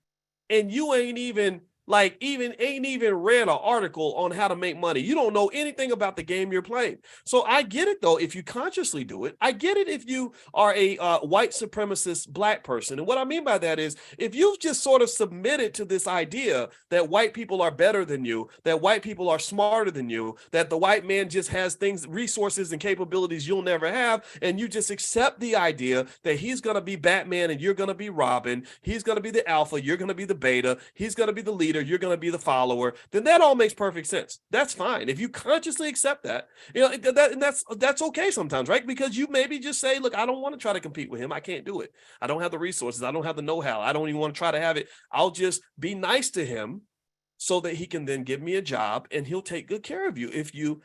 [SPEAKER 1] and you ain't even read an article on how to make money? You don't know anything about the game you're playing. So I get it, though, if you consciously do it. I get it if you are a white supremacist Black person. And what I mean by that is, if you've just sort of submitted to this idea that white people are better than you, that white people are smarter than you, that the white man just has things, resources and capabilities you'll never have, and you just accept the idea that he's going to be Batman and you're going to be Robin, he's going to be the alpha, you're going to be the beta, he's going to be the leader, you're going to be the follower, then that all makes perfect sense. That's fine. If you consciously accept that, that's okay sometimes, right? Because you maybe just say, look, I don't want to try to compete with him. I can't do it. I don't have the resources. I don't have the know-how. I don't even want to try to have it. I'll just be nice to him so that he can then give me a job and he'll take good care of you. If you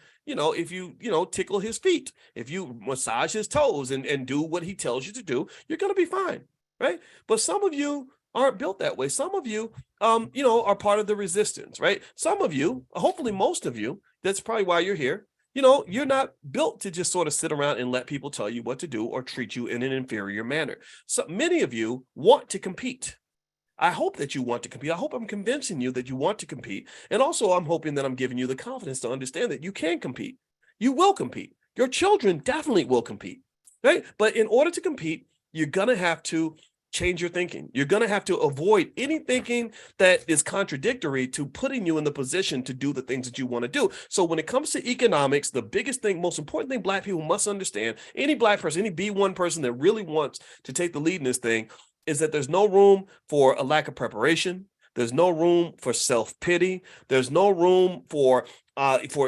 [SPEAKER 1] tickle his feet, if you massage his toes and do what he tells you to do, you're going to be fine, right? But some of you aren't built that way. Some of you, are part of the resistance, right? Some of you, hopefully most of you, that's probably why you're here. You're not built to just sort of sit around and let people tell you what to do or treat you in an inferior manner. So many of you want to compete. I hope that you want to compete. I hope I'm convincing you that you want to compete. And also I'm hoping that I'm giving you the confidence to understand that you can compete. You will compete. Your children definitely will compete, right? But in order to compete, you're going to have to change your thinking. You're going to have to avoid any thinking that is contradictory to putting you in the position to do the things that you want to do. So when it comes to economics, the biggest thing, most important thing Black people must understand, any Black person, any B1 person that really wants to take the lead in this thing, is that there's no room for a lack of preparation. There's no room for self-pity. There's no room for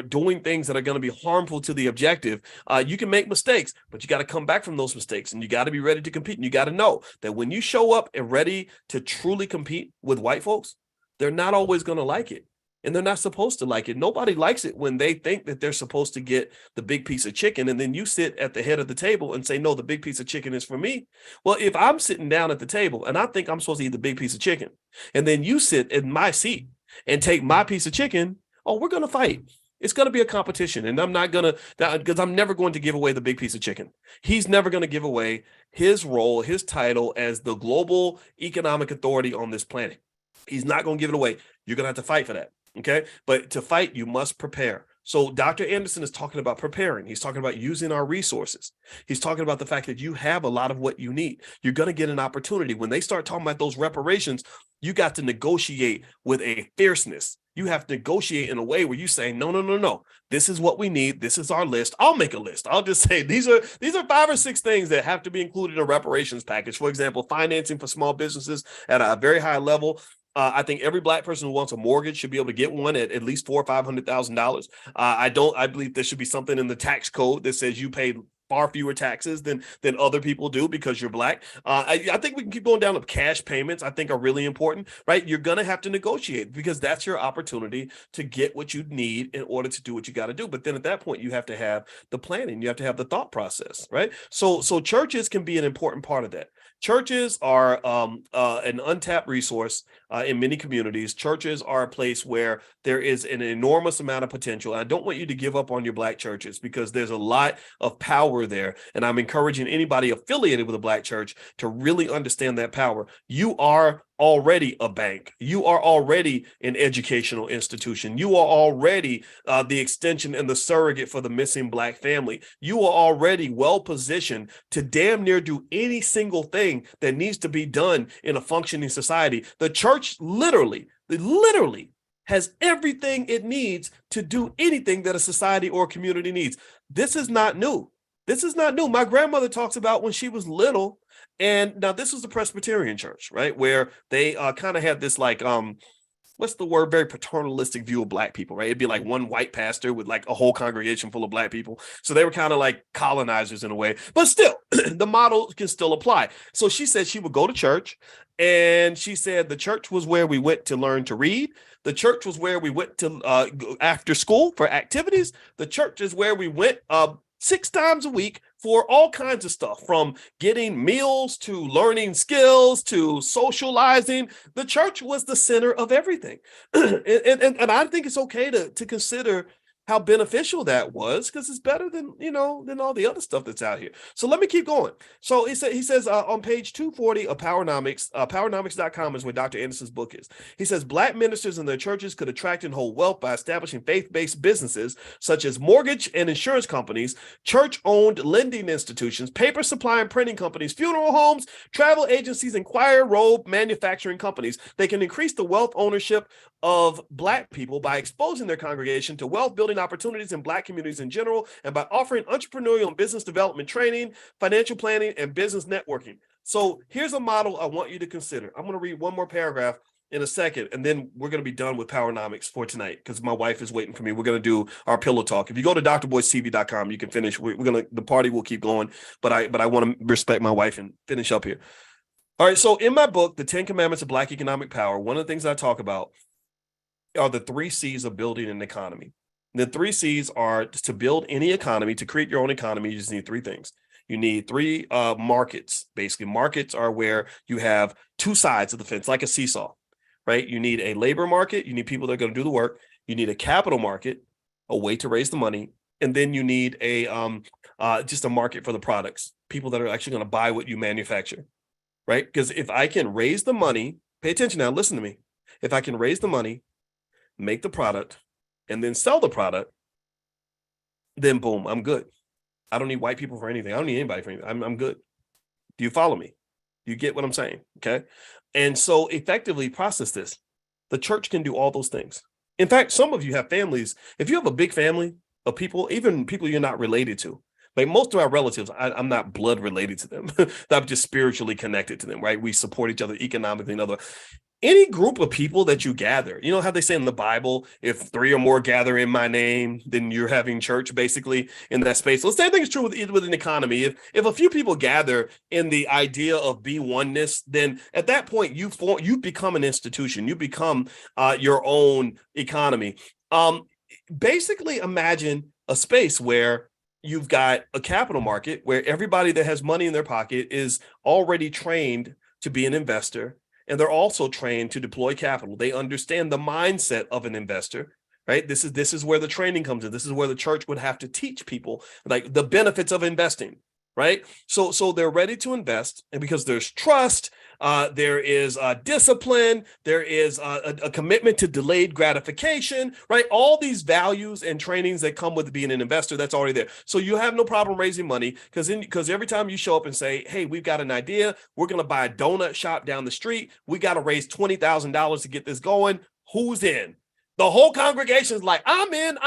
[SPEAKER 1] doing things that are going to be harmful to the objective. You can make mistakes, but you got to come back from those mistakes, and you got to be ready to compete. And you got to know that when you show up and ready to truly compete with white folks, they're not always going to like it. And they're not supposed to like it. Nobody likes it when they think that they're supposed to get the big piece of chicken, and then you sit at the head of the table and say, no, the big piece of chicken is for me. Well, if I'm sitting down at the table and I think I'm supposed to eat the big piece of chicken, and then you sit in my seat and take my piece of chicken, oh, we're going to fight. It's going to be a competition, and I'm not going to, because I'm never going to give away the big piece of chicken. He's never going to give away his role, his title as the global economic authority on this planet. He's not going to give it away. You're going to have to fight for that. Okay. But to fight, you must prepare. So Dr. Anderson is talking about preparing. He's talking about using our resources. He's talking about the fact that you have a lot of what you need. You're going to get an opportunity. When they start talking about those reparations, you got to negotiate with a fierceness. You have to negotiate in a way where you say, no, no, no, no. This is what we need. This is our list. I'll make a list. I'll just say these are 5 or 6 things that have to be included in a reparations package. For example, financing for small businesses at a very high level. I think every Black person who wants a mortgage should be able to get one at least $400,000 or $500,000. I believe there should be something in the tax code that says you pay far fewer taxes than other people do because you're Black. I think we can keep going down to cash payments. I think are really important, right? You're going to have to negotiate because that's your opportunity to get what you need in order to do what you got to do. But then at that point, you have to have the planning. You have to have the thought process, right? So churches can be an important part of that. Churches are an untapped resource in many communities. Churches are a place where there is an enormous amount of potential. I don't want you to give up on your Black churches because there's a lot of power there. And I'm encouraging anybody affiliated with a Black church to really understand that power. You are already a bank. You are already an educational institution. You are already the extension and the surrogate for the missing Black family. You are already well positioned to damn near do any single thing that needs to be done in a functioning society. The church literally has everything it needs to do anything that a society or a community needs. This is not new. This is not new. My grandmother talks about when she was little. And now this was the Presbyterian church, right? Where they kind of had this like, what's the word? Very paternalistic view of Black people, right? It'd be like one white pastor with like a whole congregation full of Black people. So they were kind of like colonizers in a way, but still the model can still apply. So she said she would go to church, and she said the church was where we went to learn to read. The church was where we went to after school for activities. The church is where we went 6 times a week for all kinds of stuff, from getting meals to learning skills to socializing. The church was the center of everything. and I think it's okay to consider how beneficial that was, because it's better than all the other stuff that's out here. So let me keep going. So he says on page 240 of Powernomics, Powernomics.com is where Dr. Anderson's book is. He says Black ministers and their churches could attract and hold wealth by establishing faith-based businesses such as mortgage and insurance companies, church-owned lending institutions, paper supply and printing companies, funeral homes, travel agencies, and choir robe manufacturing companies. They can increase the wealth ownership of Black people by exposing their congregation to wealth building opportunities in Black communities in general, and by offering entrepreneurial and business development training, financial planning, and business networking. So here's a model I want you to consider. I'm going to read one more paragraph in a second, and then we're going to be done with Powernomics for tonight because my wife is waiting for me. We're going to do our pillow talk. If you go to drboycetv.com, you can finish. The party will keep going, but I want to respect my wife and finish up here. All right. So in my book, The 10 Commandments of Black Economic Power, one of the things I talk about are the 3 C's of building an economy. The 3 C's are to build any economy. To create your own economy, you just need 3 things. You need 3 markets. Basically, markets are where you have 2 sides of the fence, like a seesaw, right? You need a labor market. You need people that are going to do the work. You need a capital market, a way to raise the money. And then you need a just a market for the products, people that are actually going to buy what you manufacture, right? Because if I can raise the money, pay attention now, listen to me. If I can raise the money, make the product, and then sell the product, then boom, I'm good. I don't need white people for anything. I don't need anybody for anything. I'm good. Do you follow me? Do you get what I'm saying? Okay. And so effectively process this. The church can do all those things. In fact, some of you have families. If you have a big family of people, even people you're not related to, like most of our relatives, I'm not blood related to them. I'm just spiritually connected to them, right? We support each other economically and other. Any group of people that you gather, you know how they say in the Bible, if 3 or more gather in my name, then you're having church basically in that space. So the same thing is true with an economy. If a few people gather in the idea of be oneness, then at that point you become an institution. You become your own economy. Basically imagine a space where you've got a capital market where everybody that has money in their pocket is already trained to be an investor. And they're also trained to deploy capital. They understand the mindset of an investor, right? This is where the training comes in. This is where the church would have to teach people like the benefits of investing, right? So they're ready to invest, and because there's trust, there is discipline, there is a commitment to delayed gratification, right? All these values and trainings that come with being an investor, that's already there. So you have no problem raising money because every time you show up and say, hey, we've got an idea, we're going to buy a donut shop down the street, we got to raise $20,000 to get this going. Who's in? The whole congregation is like, I'm in.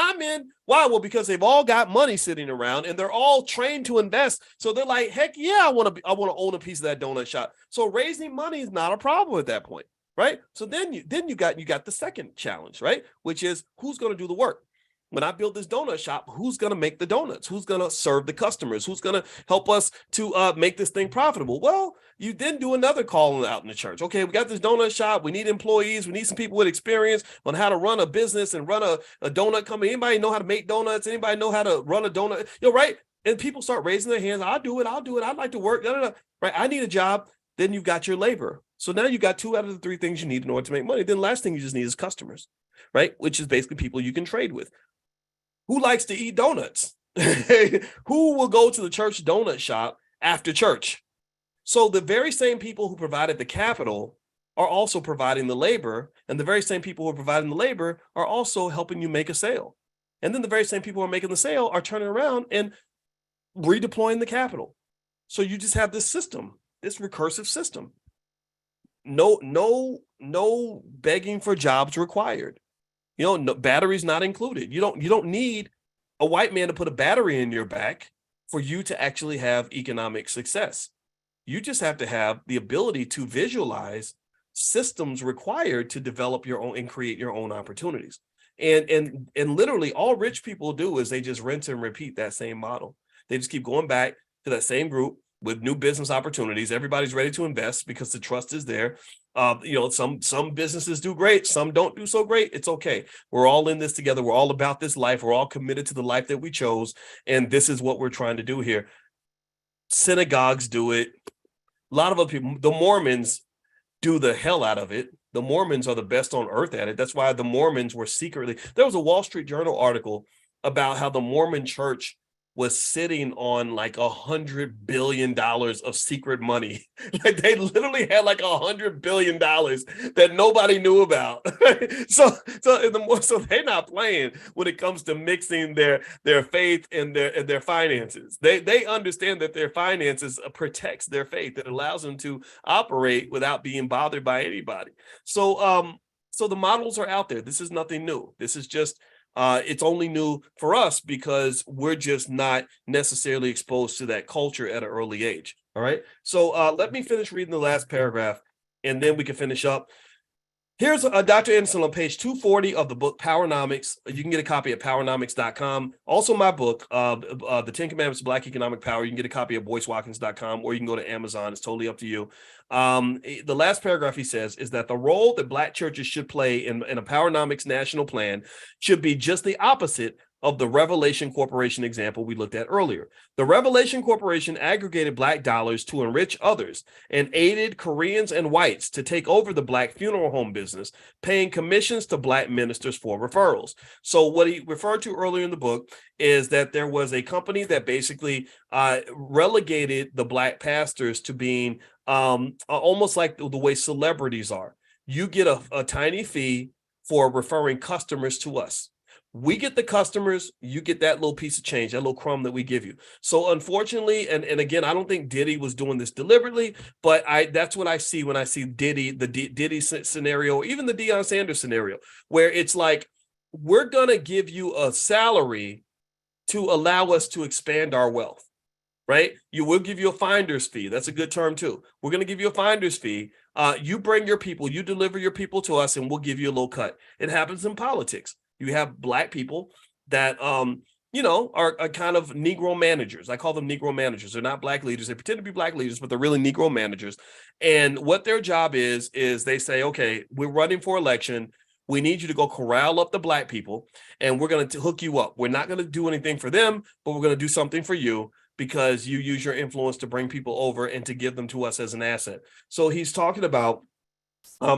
[SPEAKER 1] Why? Well, because they've all got money sitting around and they're all trained to invest. So they're like, heck yeah, I want to own a piece of that donut shop. So raising money is not a problem at that point, right? So then you got the second challenge, right? Which is who's going to do the work? When I build this donut shop, who's going to make the donuts? Who's going to serve the customers? Who's going to help us to make this thing profitable? Well, you then do another call out in the church. Okay, we got this donut shop. We need employees. We need some people with experience on how to run a business and run a donut company. Anybody know how to make donuts? Anybody know how to run a donut? Right? And people start raising their hands. I'll do it. I'd like to work. Right? I need a job. Then you've got your labor. So now you got 2 out of the 3 things you need in order to make money. Then the last thing you just need is customers, right? Which is basically people you can trade with. Who likes to eat donuts? Who will go to the church donut shop after church? So the very same people who provided the capital are also providing the labor, and the very same people who are providing the labor are also helping you make a sale. And then the very same people who are making the sale are turning around and redeploying the capital. So you just have this system, this recursive system. No begging for jobs required. No, batteries not included. You don't need a white man to put a battery in your back for you to actually have economic success. You just have to have the ability to visualize systems required to develop your own and create your own opportunities. And literally all rich people do is they just rinse and repeat that same model. They just keep going back to that same group with new business opportunities. Everybody's ready to invest because the trust is there. Some businesses do great, some don't do so great. It's okay. We're all in this together. We're all about this life. We're all committed to the life that we chose. And this is what we're trying to do here. Synagogues do it. A lot of other people, the Mormons do the hell out of it. The Mormons are the best on earth at it. That's why the Mormons were secretly, there was a Wall Street Journal article about how the Mormon church was sitting on like $100 billion of secret money. Like they literally had like $100 billion that nobody knew about. So they're not playing when it comes to mixing their faith and their finances. They understand that their finances protects their faith. That allows them to operate without being bothered by anybody. So the models are out there. This is nothing new. This is just it's only new for us because we're just not necessarily exposed to that culture at an early age. All right. So let me finish reading the last paragraph and then we can finish up. Here's Dr. Anderson on page 240 of the book Powernomics. You can get a copy at powernomics.com. Also my book, The 10 Commandments of Black Economic Power. You can get a copy at boycewatkins.com or you can go to Amazon. It's totally up to you. The last paragraph he says is that the role that Black churches should play in a Powernomics national plan should be just the opposite of the Revelation Corporation example we looked at earlier. The Revelation Corporation aggregated Black dollars to enrich others and aided Koreans and whites to take over the Black funeral home business, paying commissions to Black ministers for referrals. So what he referred to earlier in the book is that there was a company that basically relegated the Black pastors to being almost like the way celebrities are. You get a tiny fee for referring customers to us. We get the customers, you get that little piece of change, that little crumb that we give you. So unfortunately, and again, I don't think Diddy was doing this deliberately, but that's what I see when I see Diddy, the Diddy scenario, even the Deion Sanders scenario, where it's like, we're going to give you a salary to allow us to expand our wealth, right? You will give you a finder's fee. That's a good term too. We're going to give you a finder's fee. You bring your people, you deliver your people to us, and we'll give you a little cut. It happens in politics. You have Black people that, are kind of Negro managers. I call them Negro managers. They're not Black leaders. They pretend to be Black leaders, but they're really Negro managers. And what their job is they say, okay, we're running for election. We need you to go corral up the Black people, and we're going to hook you up. We're not going to do anything for them, but we're going to do something for you because you use your influence to bring people over and to give them to us as an asset. So he's talking about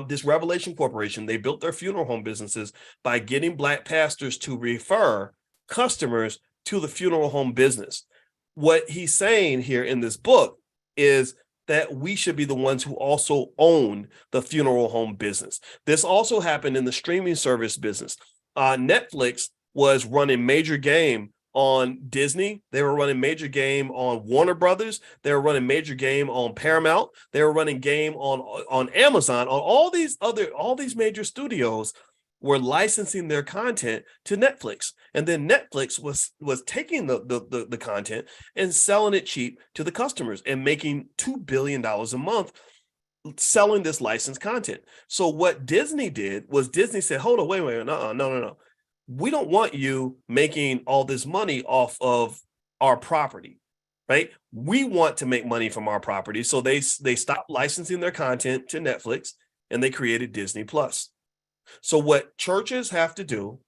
[SPEAKER 1] this Revelation Corporation, they built their funeral home businesses by getting Black pastors to refer customers to the funeral home business. What he's saying here in this book is that we should be the ones who also own the funeral home business. This also happened in the streaming service business. Netflix was running major game on Disney. They were running major game on Warner Brothers. They were running major game on Paramount. They were running game on Amazon. On all these major studios were licensing their content to Netflix. And then Netflix was taking the content and selling it cheap to the customers and making $2 billion a month selling this licensed content. So what Disney did was Disney said, hold on, wait, no. We don't want you making all this money off of our property, right? We want to make money from our property. So they stopped licensing their content to Netflix and they created Disney Plus. So what churches have to do,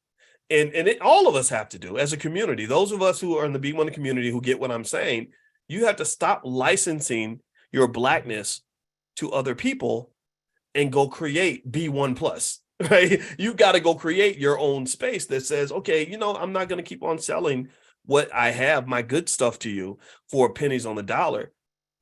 [SPEAKER 1] and all of us have to do as a community, those of us who are in the B1 community who get what I'm saying, you have to stop licensing your Blackness to other people and go create B1 Plus. Right? You got to go create your own space that says, okay, I'm not going to keep on selling what I have, my good stuff to you for pennies on the dollar.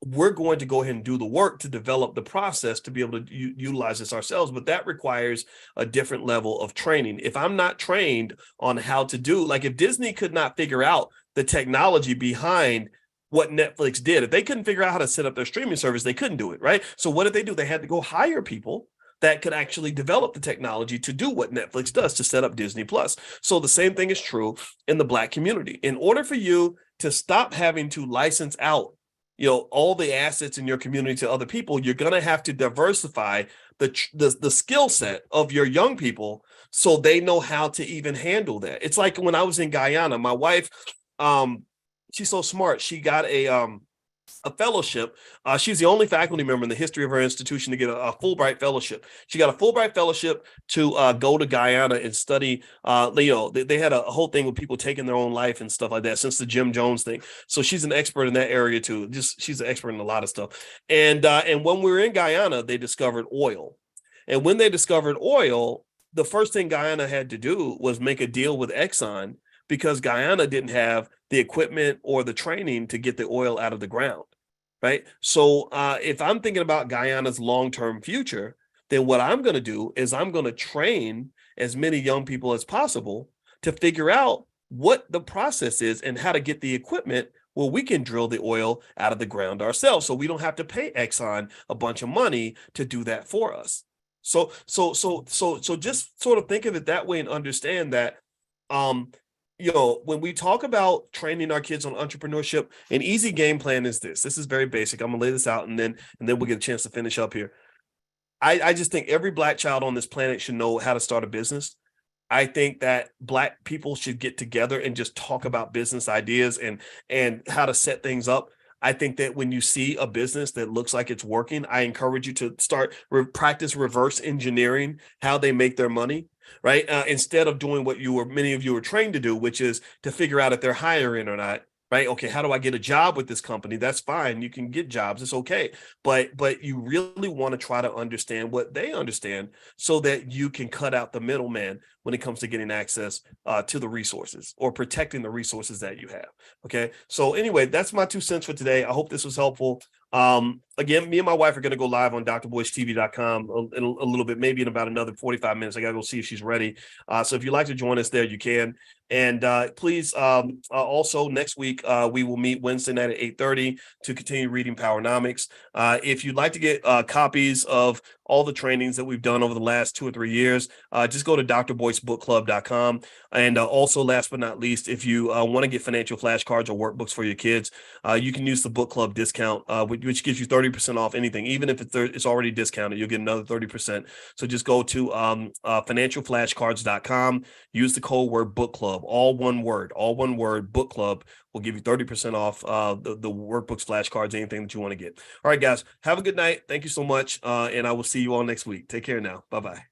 [SPEAKER 1] We're going to go ahead and do the work to develop the process to be able to utilize this ourselves. But that requires a different level of training. If I'm not trained on how to do, like if Disney could not figure out the technology behind what Netflix did, if they couldn't figure out how to set up their streaming service, they couldn't do it, right? So what did they do? They had to go hire people that could actually develop the technology to do what Netflix does, to set up Disney Plus. So the same thing is true in the Black community. In order for you to stop having to license out, all the assets in your community to other people, you're going to have to diversify the skill set of your young people so they know how to even handle that. It's like when I was in Guyana, my wife, she's so smart. She got a fellowship. She's the only faculty member in the history of her institution to get a Fulbright fellowship. She got a Fulbright fellowship to go to Guyana and study. They had a whole thing with people taking their own life and stuff like that since the Jim Jones thing. So she's an expert in that area too. She's an expert in a lot of stuff. And when we were in Guyana, they discovered oil. And when they discovered oil, the first thing Guyana had to do was make a deal with Exxon because Guyana didn't have the equipment or the training to get the oil out of the ground, right? So if I'm thinking about Guyana's long-term future, then what I'm going to do is I'm going to train as many young people as possible to figure out what the process is and how to get the equipment where we can drill the oil out of the ground ourselves. So we don't have to pay Exxon a bunch of money to do that for us. So just sort of think of it that way and understand that, when we talk about training our kids on entrepreneurship, an easy game plan is this. This is very basic. I'm gonna lay this out and then we'll get a chance to finish up here. I just think every Black child on this planet should know how to start a business. I think that Black people should get together and just talk about business ideas and how to set things up. I think that when you see a business that looks like it's working, I encourage you to practice reverse engineering how they make their money, right? Instead of doing what many of you were trained to do, which is to figure out if they're hiring or not, right? Okay, how do I get a job with this company? That's fine. You can get jobs. It's okay. But you really want to try to understand what they understand so that you can cut out the middleman when it comes to getting access to the resources or protecting the resources that you have. Okay. So anyway, that's my 2 cents for today. I hope this was helpful. Again, me and my wife are going to go live on drboycetv.com in a little bit, maybe in about another 45 minutes. I got to go see if she's ready. So if you'd like to join us there, you can. And please, also next week, we will meet Wednesday night at 8:30 to continue reading Powernomics. If you'd like to get copies of all the trainings that we've done over the last 2 or 3 years, just go to drboycebookclub.com. And also, last but not least, if you want to get financial flashcards or workbooks for your kids, you can use the book club discount, which gives you 30% off anything. Even if it's already discounted, you'll get another 30%. So just go to financialflashcards.com, use the code word book club, all one word, book club. Will give you 30% off the workbooks, flashcards, anything that you want to get. All right, guys, have a good night. Thank you so much. And I will see you all next week. Take care now. Bye-bye.